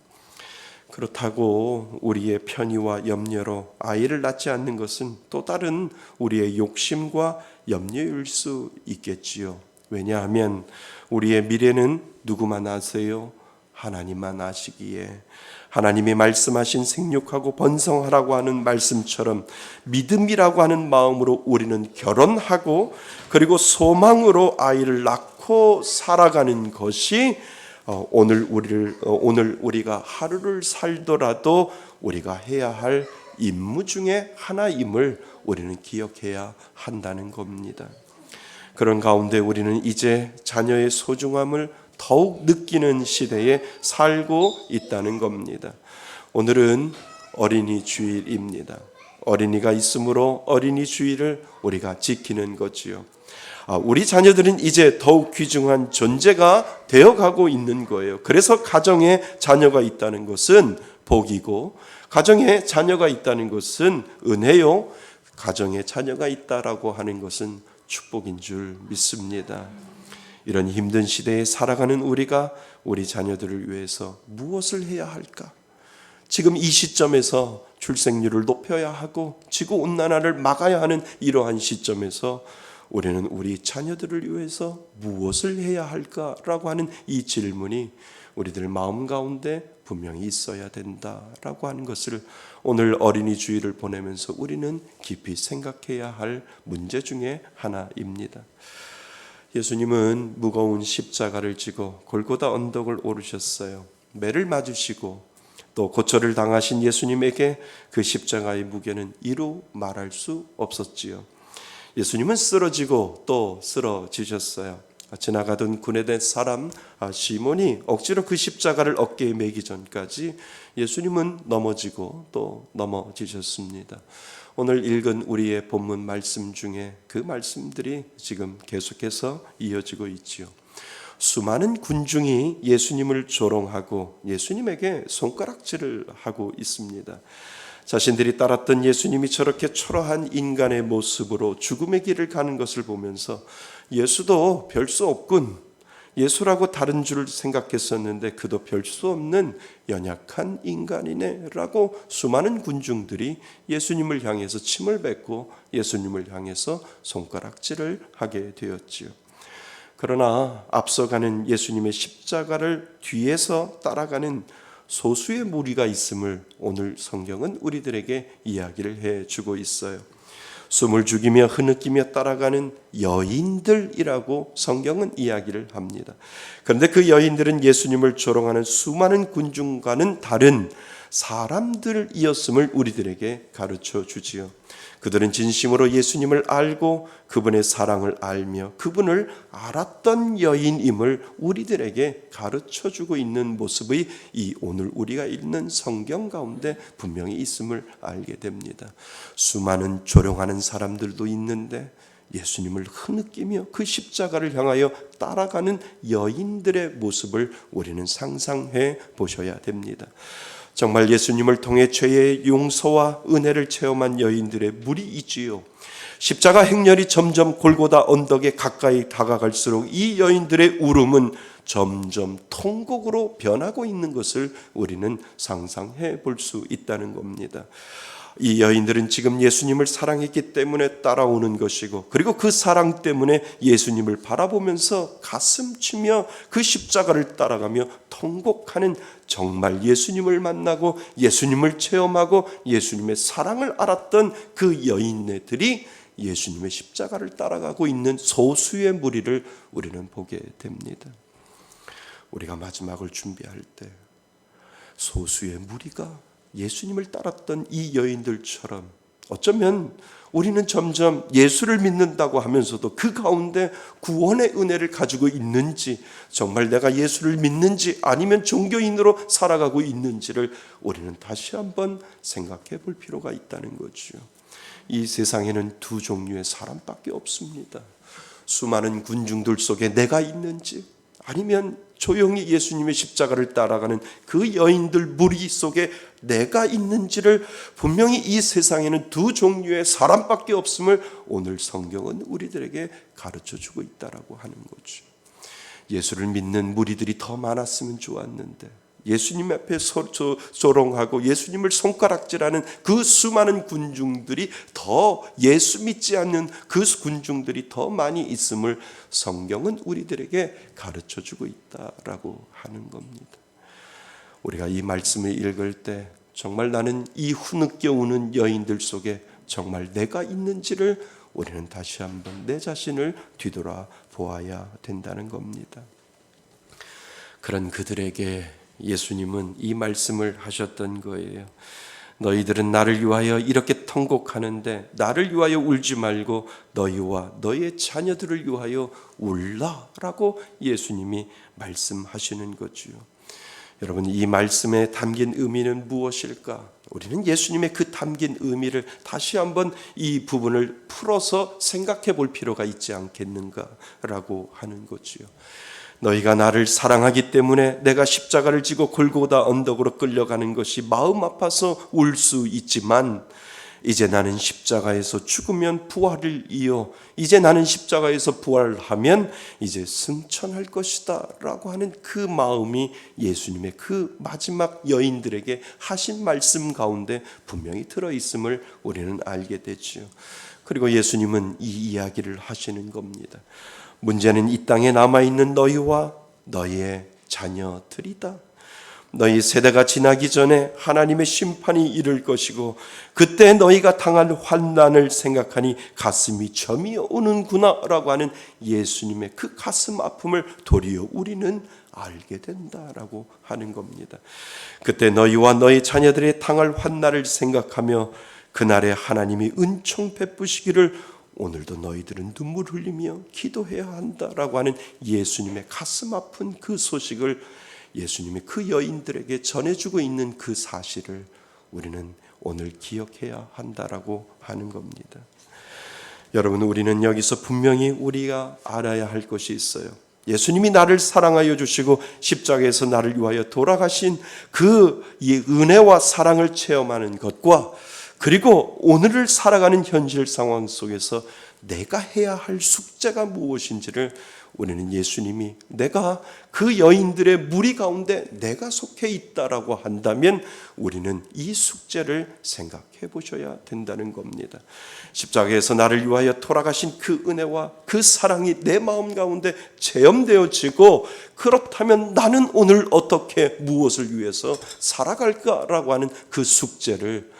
그렇다고 우리의 편의와 염려로 아이를 낳지 않는 것은 또 다른 우리의 욕심과 염려일 수 있겠지요. 왜냐하면 우리의 미래는 누구만 아세요? 하나님만 아시기에 하나님이 말씀하신 생육하고 번성하라고 하는 말씀처럼 믿음이라고 하는 마음으로 우리는 결혼하고 그리고 소망으로 아이를 낳고 살아가는 것이 오늘 우리가 하루를 살더라도 우리가 해야 할 임무 중에 하나임을 우리는 기억해야 한다는 겁니다. 그런 가운데 우리는 이제 자녀의 소중함을 더욱 느끼는 시대에 살고 있다는 겁니다. 오늘은 어린이 주일입니다. 어린이가 있으므로 어린이 주일을 우리가 지키는 거지요. 우리 자녀들은 이제 더욱 귀중한 존재가 되어가고 있는 거예요. 그래서 가정에 자녀가 있다는 것은 복이고, 가정에 자녀가 있다는 것은 은혜요, 가정에 자녀가 있다라고 하는 것은 축복인 줄 믿습니다. 이런 힘든 시대에 살아가는 우리가 우리 자녀들을 위해서 무엇을 해야 할까? 지금 이 시점에서 출생률을 높여야 하고 지구온난화를 막아야 하는 이러한 시점에서 우리는 우리 자녀들을 위해서 무엇을 해야 할까라고 하는 이 질문이 우리들 마음 가운데 분명히 있어야 된다라고 하는 것을 오늘 어린이 주일을 보내면서 우리는 깊이 생각해야 할 문제 중에 하나입니다. 예수님은 무거운 십자가를 지고 골고다 언덕을 오르셨어요. 매를 맞으시고 또 고초를 당하신 예수님에게 그 십자가의 무게는 이루 말할 수 없었지요. 예수님은 쓰러지고 또 쓰러지셨어요. 지나가던 군에 사람 시몬이 억지로 그 십자가를 어깨에 매기 전까지 예수님은 넘어지고 또 넘어지셨습니다. 오늘 읽은 우리의 본문 말씀 중에 그 말씀들이 지금 계속해서 이어지고 있지요. 수많은 군중이 예수님을 조롱하고 예수님에게 손가락질을 하고 있습니다. 자신들이 따랐던 예수님이 저렇게 초라한 인간의 모습으로 죽음의 길을 가는 것을 보면서 예수도 별 수 없군, 예수라고 다른 줄 생각했었는데 그도 별 수 없는 연약한 인간이네 라고 수많은 군중들이 예수님을 향해서 침을 뱉고 예수님을 향해서 손가락질을 하게 되었지요. 그러나 앞서가는 예수님의 십자가를 뒤에서 따라가는 소수의 무리가 있음을 오늘 성경은 우리들에게 이야기를 해주고 있어요. 숨을 죽이며 흐느끼며 따라가는 여인들이라고 성경은 이야기를 합니다. 그런데 그 여인들은 예수님을 조롱하는 수많은 군중과는 다른 사람들이었음을 우리들에게 가르쳐 주지요. 그들은 진심으로 예수님을 알고 그분의 사랑을 알며 그분을 알았던 여인임을 우리들에게 가르쳐주고 있는 모습의 이 오늘 우리가 읽는 성경 가운데 분명히 있음을 알게 됩니다. 수많은 조롱하는 사람들도 있는데 예수님을 흐느끼며 그 십자가를 향하여 따라가는 여인들의 모습을 우리는 상상해 보셔야 됩니다. 정말 예수님을 통해 죄의 용서와 은혜를 체험한 여인들의 물이 있지요. 십자가 행렬이 점점 골고다 언덕에 가까이 다가갈수록 이 여인들의 울음은 점점 통곡으로 변하고 있는 것을 우리는 상상해 볼 수 있다는 겁니다. 이 여인들은 지금 예수님을 사랑했기 때문에 따라오는 것이고, 그리고 그 사랑 때문에 예수님을 바라보면서 가슴치며 그 십자가를 따라가며 통곡하는, 정말 예수님을 만나고 예수님을 체험하고 예수님의 사랑을 알았던 그 여인네들이 예수님의 십자가를 따라가고 있는 소수의 무리를 우리는 보게 됩니다. 우리가 마지막을 준비할 때 소수의 무리가 예수님을 따랐던 이 여인들처럼 어쩌면 우리는 점점 예수를 믿는다고 하면서도 그 가운데 구원의 은혜를 가지고 있는지, 정말 내가 예수를 믿는지 아니면 종교인으로 살아가고 있는지를 우리는 다시 한번 생각해 볼 필요가 있다는 거죠. 이 세상에는 두 종류의 사람밖에 없습니다. 수많은 군중들 속에 내가 있는지, 아니면 조용히 예수님의 십자가를 따라가는 그 여인들 무리 속에 내가 있는지를, 분명히 이 세상에는 두 종류의 사람밖에 없음을 오늘 성경은 우리들에게 가르쳐주고 있다라고 하는 거죠. 예수를 믿는 무리들이 더 많았으면 좋았는데 예수님 앞에 조롱하고 예수님을 손가락질하는 그 수많은 군중들이, 더 예수 믿지 않는 그 군중들이 더 많이 있음을 성경은 우리들에게 가르쳐주고 있다라고 하는 겁니다. 우리가 이 말씀을 읽을 때 정말 나는 이 흐느껴 우는 여인들 속에 정말 내가 있는지를 우리는 다시 한번 내 자신을 뒤돌아 보아야 된다는 겁니다. 그런 그들에게 예수님은 이 말씀을 하셨던 거예요. 너희들은 나를 위하여 이렇게 통곡하는데 나를 위하여 울지 말고 너희와 너희의 자녀들을 위하여 울라라고 예수님이 말씀하시는 거지요. 여러분, 이 말씀에 담긴 의미는 무엇일까? 우리는 예수님의 그 담긴 의미를 다시 한번 이 부분을 풀어서 생각해 볼 필요가 있지 않겠는가라고 하는 거지요. 너희가 나를 사랑하기 때문에 내가 십자가를 지고 골고다 언덕으로 끌려가는 것이 마음 아파서 울 수 있지만, 이제 나는 십자가에서 죽으면 부활을 이어 이제 나는 십자가에서 부활하면 이제 승천할 것이다 라고 하는 그 마음이 예수님의 그 마지막 여인들에게 하신 말씀 가운데 분명히 들어있음을 우리는 알게 되지요. 그리고 예수님은 이 이야기를 하시는 겁니다. 문제는 이 땅에 남아있는 너희와 너희의 자녀들이다. 너희 세대가 지나기 전에 하나님의 심판이 이를 것이고, 그때 너희가 당할 환난을 생각하니 가슴이 점이 오는구나 라고 하는 예수님의 그 가슴 아픔을 도리어 우리는 알게 된다라고 하는 겁니다. 그때 너희와 너희 자녀들의 당할 환난을 생각하며 그날에 하나님이 은총 베푸시기를 오늘도 너희들은 눈물 흘리며 기도해야 한다라고 하는 예수님의 가슴 아픈 그 소식을 예수님이 그 여인들에게 전해주고 있는 그 사실을 우리는 오늘 기억해야 한다라고 하는 겁니다. 여러분, 우리는 여기서 분명히 우리가 알아야 할 것이 있어요. 예수님이 나를 사랑하여 주시고 십자가에서 나를 위하여 돌아가신 그 은혜와 사랑을 체험하는 것과, 그리고 오늘을 살아가는 현실 상황 속에서 내가 해야 할 숙제가 무엇인지를 우리는 예수님이 내가 그 여인들의 무리 가운데 내가 속해 있다라고 한다면 우리는 이 숙제를 생각해 보셔야 된다는 겁니다. 십자가에서 나를 위하여 돌아가신 그 은혜와 그 사랑이 내 마음 가운데 체험되어지고, 그렇다면 나는 오늘 어떻게 무엇을 위해서 살아갈까라고 하는 그 숙제를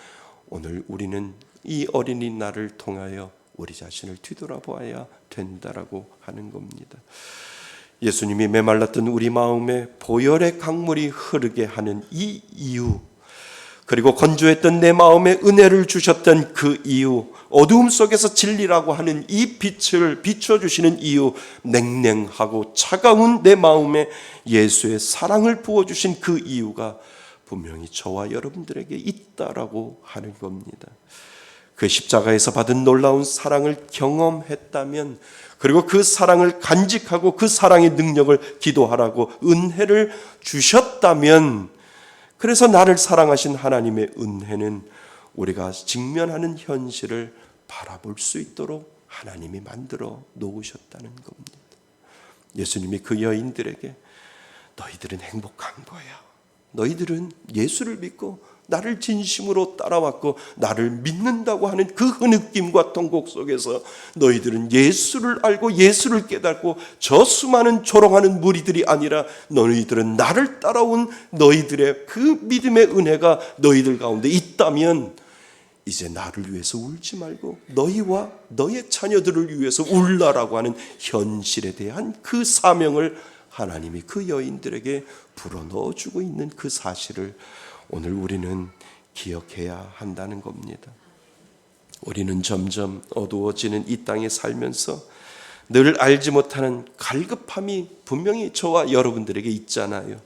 오늘 우리는 이 어린이날을 통하여 우리 자신을 뒤돌아보아야 된다라고 하는 겁니다. 예수님이 메말랐던 우리 마음에 보혈의 강물이 흐르게 하는 이 이유, 그리고 건조했던 내 마음에 은혜를 주셨던 그 이유, 어두움 속에서 진리라고 하는 이 빛을 비춰주시는 이유, 냉랭하고 차가운 내 마음에 예수의 사랑을 부어주신 그 이유가 분명히 저와 여러분들에게 있다라고 하는 겁니다. 그 십자가에서 받은 놀라운 사랑을 경험했다면, 그리고 그 사랑을 간직하고 그 사랑의 능력을 기도하라고 은혜를 주셨다면, 그래서 나를 사랑하신 하나님의 은혜는 우리가 직면하는 현실을 바라볼 수 있도록 하나님이 만들어 놓으셨다는 겁니다. 예수님이 그 여인들에게 너희들은 행복한 거야. 너희들은 예수를 믿고 나를 진심으로 따라왔고 나를 믿는다고 하는 그 흐느낌과 통곡 속에서 너희들은 예수를 알고 예수를 깨닫고 저 수많은 조롱하는 무리들이 아니라 너희들은 나를 따라온 너희들의 그 믿음의 은혜가 너희들 가운데 있다면 이제 나를 위해서 울지 말고 너희와 너의 자녀들을 위해서 울라라고 하는 현실에 대한 그 사명을 하나님이 그 여인들에게 불어넣어주고 있는 그 사실을 오늘 우리는 기억해야 한다는 겁니다. 우리는 점점 어두워지는 이 땅에 살면서 늘 알지 못하는 갈급함이 분명히 저와 여러분들에게 있잖아요.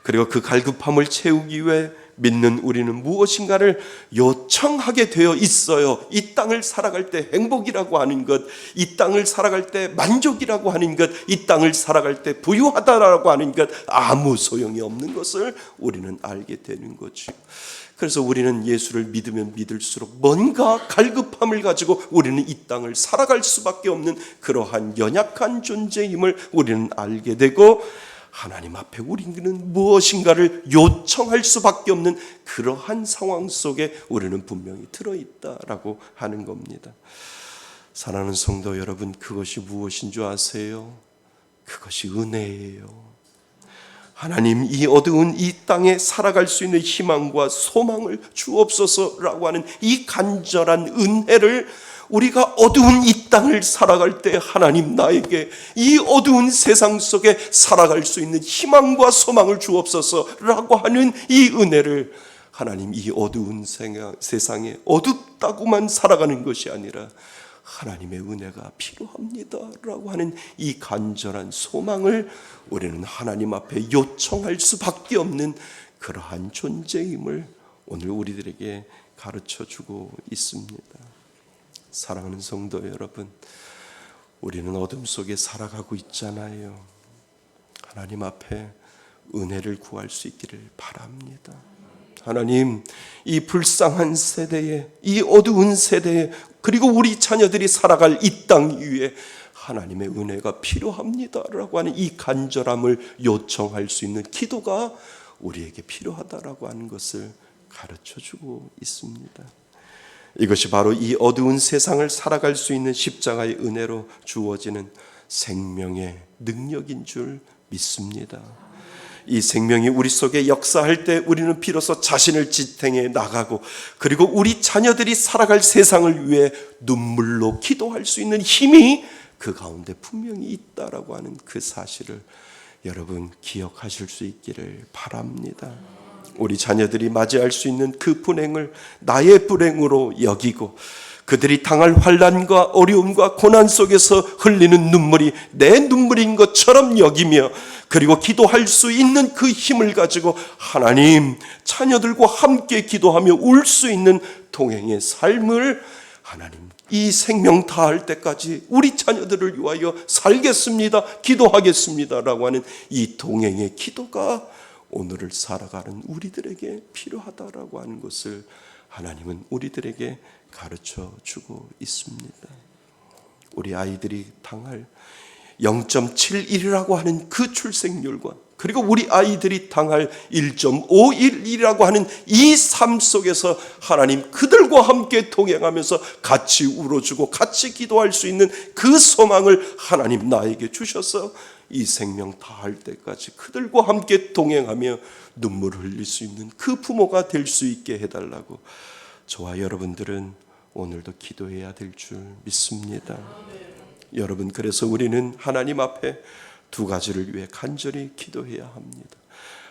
그리고 그 갈급함을 채우기 위해 믿는 우리는 무엇인가를 요청하게 되어 있어요. 이 땅을 살아갈 때 행복이라고 하는 것, 이 땅을 살아갈 때 만족이라고 하는 것, 이 땅을 살아갈 때 부유하다라고 하는 것, 아무 소용이 없는 것을 우리는 알게 되는 거죠. 그래서 우리는 예수를 믿으면 믿을수록 뭔가 갈급함을 가지고 우리는 이 땅을 살아갈 수밖에 없는 그러한 연약한 존재임을 우리는 알게 되고, 하나님 앞에 우리는 무엇인가를 요청할 수밖에 없는 그러한 상황 속에 우리는 분명히 들어있다라고 하는 겁니다. 사랑하는 성도 여러분, 그것이 무엇인 줄 아세요? 그것이 은혜예요. 하나님, 이 어두운 이 땅에 살아갈 수 있는 희망과 소망을 주옵소서라고 하는 이 간절한 은혜를 우리가 어두운 이 땅을 살아갈 때 하나님 나에게 이 어두운 세상 속에 살아갈 수 있는 희망과 소망을 주옵소서라고 하는 이 은혜를 하나님 이 어두운 세상에 어둡다고만 살아가는 것이 아니라 하나님의 은혜가 필요합니다라고 하는 이 간절한 소망을 우리는 하나님 앞에 요청할 수밖에 없는 그러한 존재임을 오늘 우리들에게 가르쳐주고 있습니다. 사랑하는 성도 여러분, 우리는 어둠 속에 살아가고 있잖아요. 하나님 앞에 은혜를 구할 수 있기를 바랍니다. 하나님, 이 불쌍한 세대에, 이 어두운 세대에, 그리고 우리 자녀들이 살아갈 이 땅 위에 하나님의 은혜가 필요합니다라고 하는 이 간절함을 요청할 수 있는 기도가 우리에게 필요하다라고 하는 것을 가르쳐주고 있습니다. 이것이 바로 이 어두운 세상을 살아갈 수 있는 십자가의 은혜로 주어지는 생명의 능력인 줄 믿습니다. 이 생명이 우리 속에 역사할 때 우리는 비로소 자신을 지탱해 나가고, 그리고 우리 자녀들이 살아갈 세상을 위해 눈물로 기도할 수 있는 힘이 그 가운데 분명히 있다라고 하는 그 사실을 여러분 기억하실 수 있기를 바랍니다. 우리 자녀들이 맞이할 수 있는 그 불행을 나의 불행으로 여기고, 그들이 당할 환난과 어려움과 고난 속에서 흘리는 눈물이 내 눈물인 것처럼 여기며, 그리고 기도할 수 있는 그 힘을 가지고 하나님, 자녀들과 함께 기도하며 울 수 있는 동행의 삶을 하나님, 이 생명 다할 때까지 우리 자녀들을 위하여 살겠습니다, 기도하겠습니다라고 하는 이 동행의 기도가 오늘을 살아가는 우리들에게 필요하다라고 하는 것을 하나님은 우리들에게 가르쳐 주고 있습니다. 우리 아이들이 당할 0.71이라고 하는 그 출생률과, 그리고 우리 아이들이 당할 1.51이라고 하는 이 삶 속에서 하나님, 그들과 함께 동행하면서 같이 울어주고 같이 기도할 수 있는 그 소망을 하나님 나에게 주셔서 이 생명 다할 때까지 그들과 함께 동행하며 눈물을 흘릴 수 있는 그 부모가 될 수 있게 해달라고 저와 여러분들은 오늘도 기도해야 될 줄 믿습니다. 여러분, 그래서 우리는 하나님 앞에 두 가지를 위해 간절히 기도해야 합니다.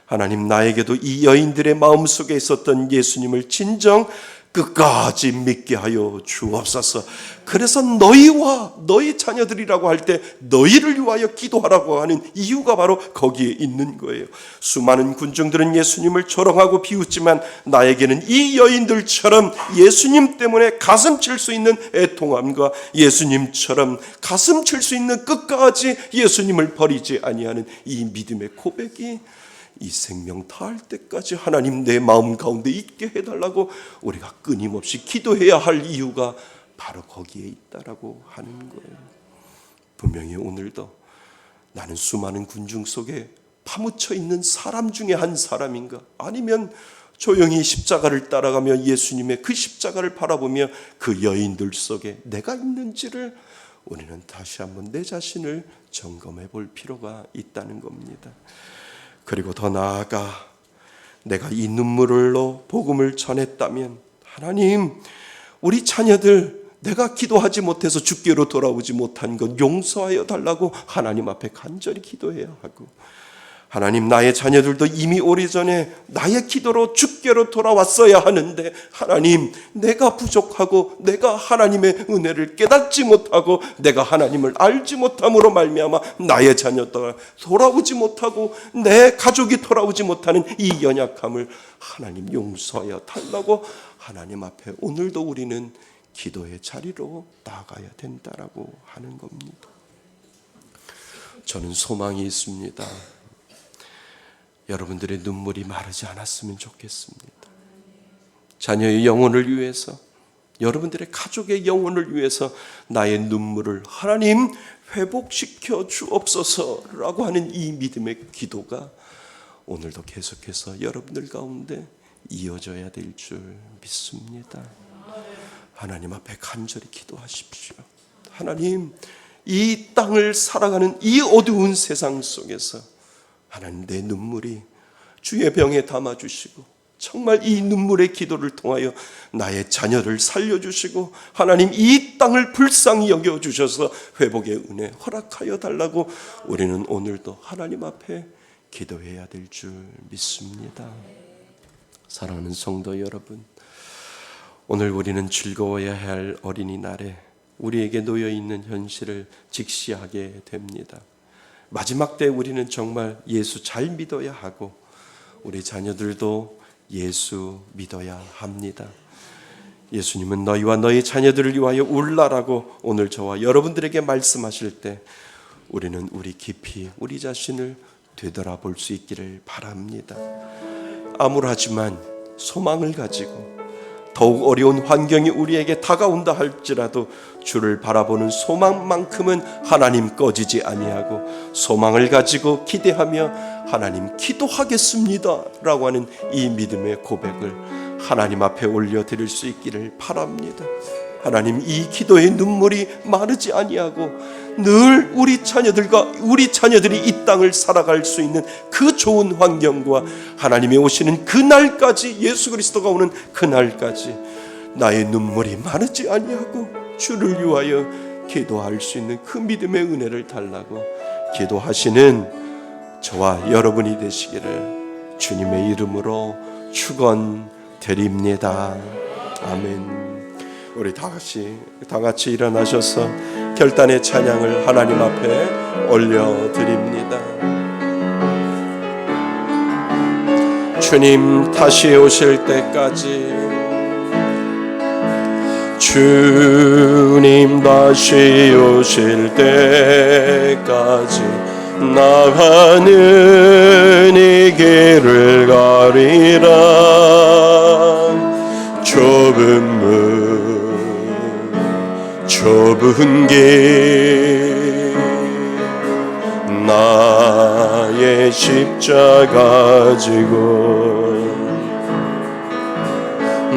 하나님, 나에게도 이 여인들의 마음속에 있었던 예수님을 진정 끝까지 믿게 하여 주옵소서. 그래서 너희와 너희 자녀들이라고 할 때 너희를 위하여 기도하라고 하는 이유가 바로 거기에 있는 거예요. 수많은 군중들은 예수님을 조롱하고 비웃지만 나에게는 이 여인들처럼 예수님 때문에 가슴 칠 수 있는 애통함과 예수님처럼 가슴 칠 수 있는 끝까지 예수님을 버리지 아니하는 이 믿음의 고백이 이 생명 다할 때까지 하나님 내 마음 가운데 있게 해달라고 우리가 끊임없이 기도해야 할 이유가 바로 거기에 있다라고 하는 거예요. 분명히 오늘도 나는 수많은 군중 속에 파묻혀 있는 사람 중에 한 사람인가, 아니면 조용히 십자가를 따라가며 예수님의 그 십자가를 바라보며 그 여인들 속에 내가 있는지를 우리는 다시 한번 내 자신을 점검해 볼 필요가 있다는 겁니다. 그리고 더 나아가 내가 이 눈물로 복음을 전했다면 하나님, 우리 자녀들 내가 기도하지 못해서 주께로 돌아오지 못한 것 용서하여 달라고 하나님 앞에 간절히 기도해야 하고, 하나님, 나의 자녀들도 이미 오래전에 나의 기도로 주께로 돌아왔어야 하는데 하나님, 내가 부족하고 내가 하나님의 은혜를 깨닫지 못하고 내가 하나님을 알지 못함으로 말미암아 나의 자녀가 돌아오지 못하고 내 가족이 돌아오지 못하는 이 연약함을 하나님 용서하여 달라고 하나님 앞에 오늘도 우리는 기도의 자리로 나아가야 된다라고 하는 겁니다. 저는 소망이 있습니다. 여러분들의 눈물이 마르지 않았으면 좋겠습니다. 자녀의 영혼을 위해서, 여러분들의 가족의 영혼을 위해서 나의 눈물을 하나님 회복시켜 주옵소서라고 하는 이 믿음의 기도가 오늘도 계속해서 여러분들 가운데 이어져야 될 줄 믿습니다. 하나님 앞에 간절히 기도하십시오. 하나님, 이 땅을 살아가는 이 어두운 세상 속에서 하나님, 내 눈물이 주의 병에 담아주시고 정말 이 눈물의 기도를 통하여 나의 자녀를 살려주시고 하나님, 이 땅을 불쌍히 여겨주셔서 회복의 은혜 허락하여 달라고 우리는 오늘도 하나님 앞에 기도해야 될 줄 믿습니다. 사랑하는 성도 여러분, 오늘 우리는 즐거워야 할 어린이날에 우리에게 놓여 있는 현실을 직시하게 됩니다. 마지막 때 우리는 정말 예수 잘 믿어야 하고 우리 자녀들도 예수 믿어야 합니다. 예수님은 너희와 너희 자녀들을 위하여 울라라고 오늘 저와 여러분들에게 말씀하실 때 우리는 우리 깊이 우리 자신을 되돌아볼 수 있기를 바랍니다. 암울하지만 소망을 가지고 더욱 어려운 환경이 우리에게 다가온다 할지라도 주를 바라보는 소망만큼은 하나님 꺼지지 아니하고 소망을 가지고 기대하며 하나님 기도하겠습니다 라고 하는 이 믿음의 고백을 하나님 앞에 올려드릴 수 있기를 바랍니다. 하나님, 이 기도의 눈물이 마르지 아니하고 늘 우리 자녀들이 이 땅을 살아갈 수 있는 그 좋은 환경과 하나님이 오시는 그날까지, 예수 그리스도가 오는 그날까지 나의 눈물이 마르지 아니하고 주를 위하여 기도할 수 있는 그 믿음의 은혜를 달라고 기도하시는 저와 여러분이 되시기를 주님의 이름으로 축원드립니다. 아멘. 우리 다 같이 일어나셔서 결단의 찬양을 하나님 앞에 올려드립니다. 주님 다시 오실 때까지, 주님 다시 오실 때까지 나가는 이 길을 가리라. 좁은 길 나의 십자가 지고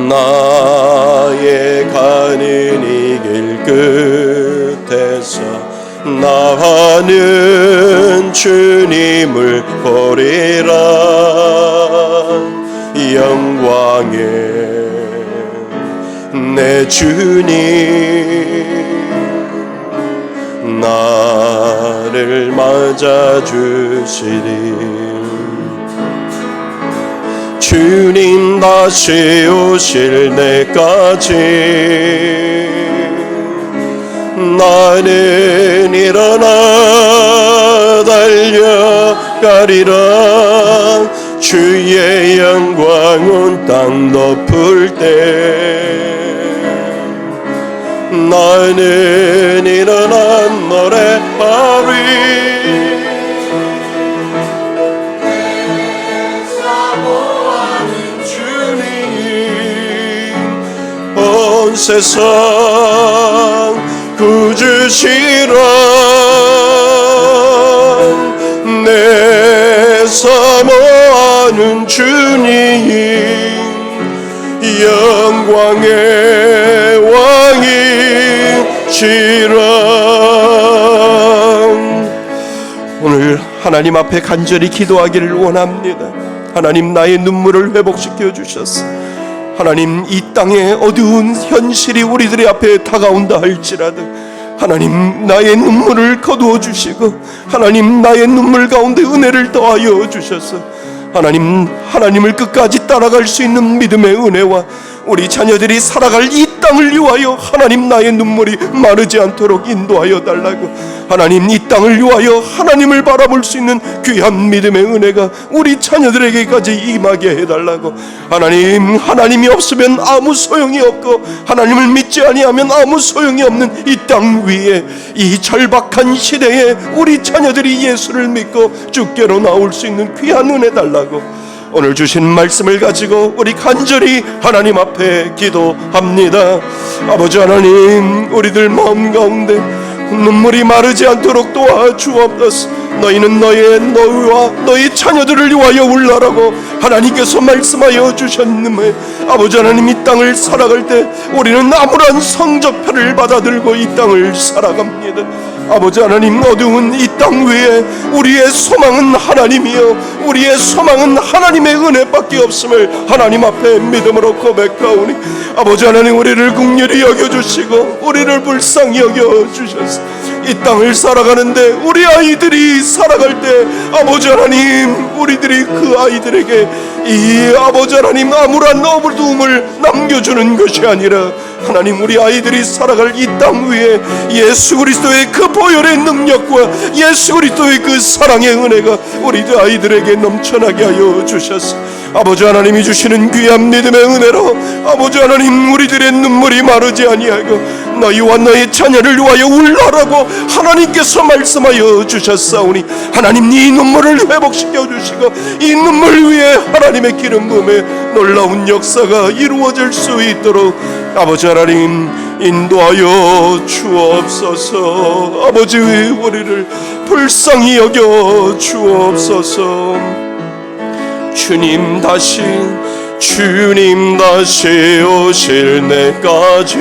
나의 가는 이 길 끝에서 나는 주님을 보리라. 영광의 내 주님 나를 맞아주시리. 주님 다시 오실 때까지 나는 일어나 달려가리라. 주의 영광 온 땅 덮을 때 나는 일어나 노래하리. 사모하는 주님 온 세상 구주시라. 내 사모하는 주님 영광의 왕이시라. 오늘 하나님 앞에 간절히 기도하기를 원합니다. 하나님, 나의 눈물을 회복시켜 주셔서 하나님, 이 땅의 어두운 현실이 우리들의 앞에 다가온다 할지라도 하나님, 나의 눈물을 거두어 주시고 하나님, 나의 눈물 가운데 은혜를 더하여 주셔서 하나님을 끝까지 따라갈 수 있는 믿음의 은혜와 우리 자녀들이 살아갈 이 땅을 위하여 하나님, 나의 눈물이 마르지 않도록 인도하여 달라고. 하나님, 이 땅을 위하여 하나님을 바라볼 수 있는 귀한 믿음의 은혜가 우리 자녀들에게까지 임하게 해달라고. 하나님이 없으면 아무 소용이 없고 하나님을 믿지 아니하면 아무 소용이 없는 이 땅 위에, 이 절박한 시대에 우리 자녀들이 예수를 믿고 주께로 나올 수 있는 귀한 은혜 달라고. 오늘 주신 말씀을 가지고 우리 간절히 하나님 앞에 기도합니다. 아버지 하나님, 우리들 마음 가운데 눈물이 마르지 않도록 도와주옵소서. 너희는 너희와 너희 자녀들을 위하여 울라라고 하나님께서 말씀하여 주셨는데, 아버지 하나님, 이 땅을 살아갈 때 우리는 암울한 성적표를 받아들고 이 땅을 살아갑니다. 아버지 하나님, 어두운 이 땅 위에 우리의 소망은 하나님이요, 우리의 소망은 하나님의 은혜밖에 없음을 하나님 앞에 믿음으로 고백하오니, 아버지 하나님, 우리를 긍휼히 여겨주시고 우리를 불쌍히 여겨주셔서 이 땅을 살아가는데 우리 아이들이 살아갈 때 아버지 하나님, 우리들이 그 아이들에게 이 아버지 하나님 아무런 어두움을 남겨주는 것이 아니라 하나님, 우리 아이들이 살아갈 이 땅 위에 예수 그리스도의 그 보혈의 능력과 예수 그리스도의 그 사랑의 은혜가 우리 아이들에게 넘쳐나게 하여 주셔서 아버지 하나님이 주시는 귀한 믿음의 은혜로 아버지 하나님, 우리들의 눈물이 마르지 아니하고 너희와 너희 자녀를 위하여 울라라고 하나님께서 말씀하여 주셨사오니 하나님, 이 눈물을 회복시켜 주시고 이 눈물 위에 하나님의 기름 부음에 놀라운 역사가 이루어질 수 있도록 아버지 하나님 인도하여 주옵소서. 아버지, 우리를 불쌍히 여겨 주옵소서. 주님 다시 오실 때까지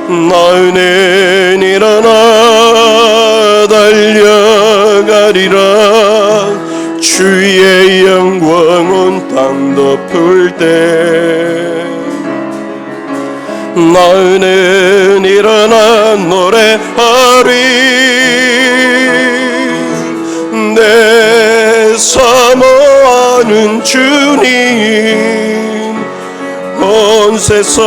나는 일어나 달려가리라. 주의 영광은 땅 덮을 때 나는 일어나 노래하리. 내 사모하는 주님 온 세상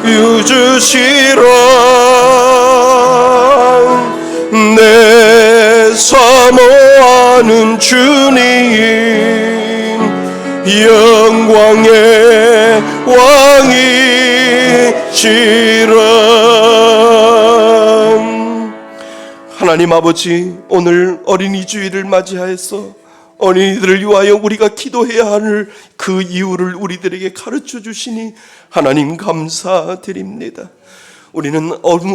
유주시라. 내 사모하는 주님 영광의 왕이시라. 하나님 아버지, 오늘 어린이 주일을 맞이하여서 어린이들을 위하여 우리가 기도해야 할 그 이유를 우리들에게 가르쳐 주시니 하나님 감사드립니다. 우리는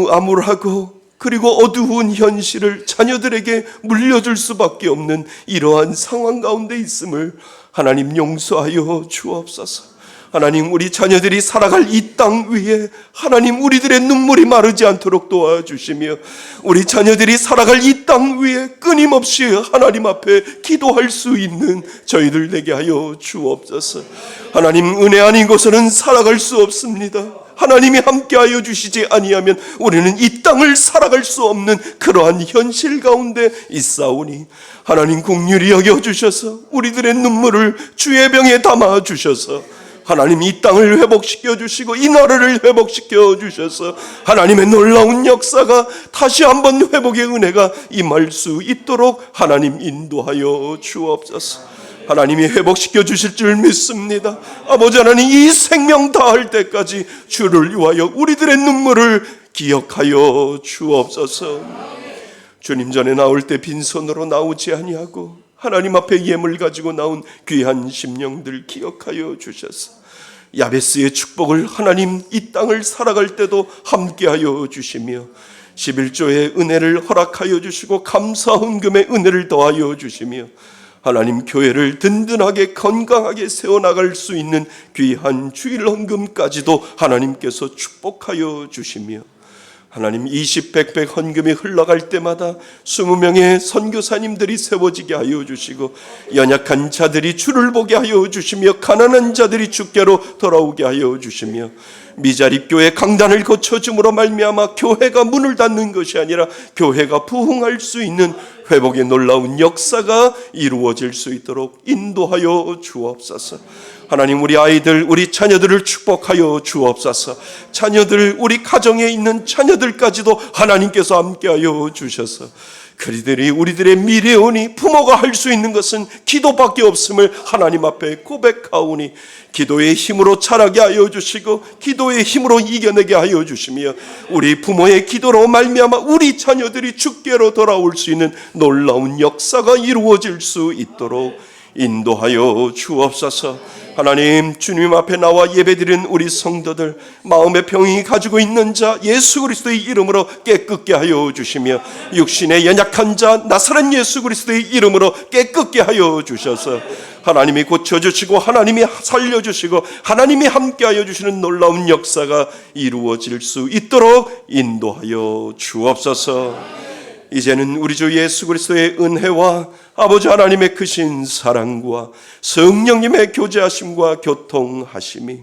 암울하고 그리고 어두운 현실을 자녀들에게 물려줄 수밖에 없는 이러한 상황 가운데 있음을 하나님 용서하여 주옵소서. 하나님, 우리 자녀들이 살아갈 이 땅 위에 하나님 우리들의 눈물이 마르지 않도록 도와주시며 우리 자녀들이 살아갈 이 땅 위에 끊임없이 하나님 앞에 기도할 수 있는 저희들 되게 하여 주옵소서. 하나님, 은혜 아닌 것으로는 살아갈 수 없습니다. 하나님이 함께하여 주시지 아니하면 우리는 이 땅을 살아갈 수 없는 그러한 현실 가운데 있사오니 하나님 긍휼히 여겨주셔서 우리들의 눈물을 주의 병에 담아주셔서 하나님 이 땅을 회복시켜 주시고 이 나라를 회복시켜 주셔서 하나님의 놀라운 역사가 다시 한번 회복의 은혜가 임할 수 있도록 하나님 인도하여 주옵소서. 하나님이 회복시켜 주실 줄 믿습니다. 아버지 하나님, 이 생명 다할 때까지 주를 위하여 우리들의 눈물을 기억하여 주옵소서. 주님 전에 나올 때 빈손으로 나오지 아니하고 하나님 앞에 예물 가지고 나온 귀한 심령들 기억하여 주셔서 야베스의 축복을 하나님 이 땅을 살아갈 때도 함께하여 주시며 11조의 은혜를 허락하여 주시고 감사 헌금의 은혜를 더하여 주시며 하나님 교회를 든든하게 건강하게 세워나갈 수 있는 귀한 주일 헌금까지도 하나님께서 축복하여 주시며 하나님 20, 100 헌금이 흘러갈 때마다 20명의 선교사님들이 세워지게 하여 주시고 연약한 자들이 주를 보게 하여 주시며 가난한 자들이 주께로 돌아오게 하여 주시며 미자립교회 강단을 거쳐줌으로 말미암아 교회가 문을 닫는 것이 아니라 교회가 부흥할 수 있는 회복의 놀라운 역사가 이루어질 수 있도록 인도하여 주옵소서. 하나님, 우리 아이들, 우리 자녀들을 축복하여 주옵소서. 자녀들, 우리 가정에 있는 자녀들까지도 하나님께서 함께하여 주셔서 그리들이 우리들의 미래오니 부모가 할 수 있는 것은 기도밖에 없음을 하나님 앞에 고백하오니 기도의 힘으로 자라게 하여 주시고 기도의 힘으로 이겨내게 하여 주시며 우리 부모의 기도로 말미암아 우리 자녀들이 주께로 돌아올 수 있는 놀라운 역사가 이루어질 수 있도록 인도하여 주옵소서. 하나님, 주님 앞에 나와 예배드린 우리 성도들 마음의 병이 가지고 있는 자 예수 그리스도의 이름으로 깨끗게 하여 주시며 육신의 연약한 자 나사렛 예수 그리스도의 이름으로 깨끗게 하여 주셔서 하나님이 고쳐주시고 하나님이 살려주시고 하나님이 함께하여 주시는 놀라운 역사가 이루어질 수 있도록 인도하여 주옵소서. 이제는 우리 주 예수 그리스도의 은혜와 아버지 하나님의 크신 사랑과 성령님의 교제하심과 교통하심이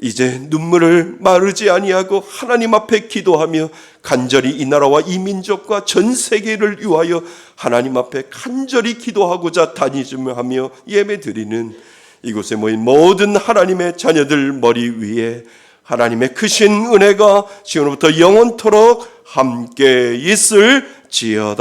이제 눈물을 마르지 아니하고 하나님 앞에 기도하며 간절히 이 나라와 이 민족과 전 세계를 위하여 하나님 앞에 간절히 기도하고자 다니며 예배드리는 이곳에 모인 모든 하나님의 자녀들 머리 위에 하나님의 크신 은혜가 지금부터 영원토록 함께 있을지어다.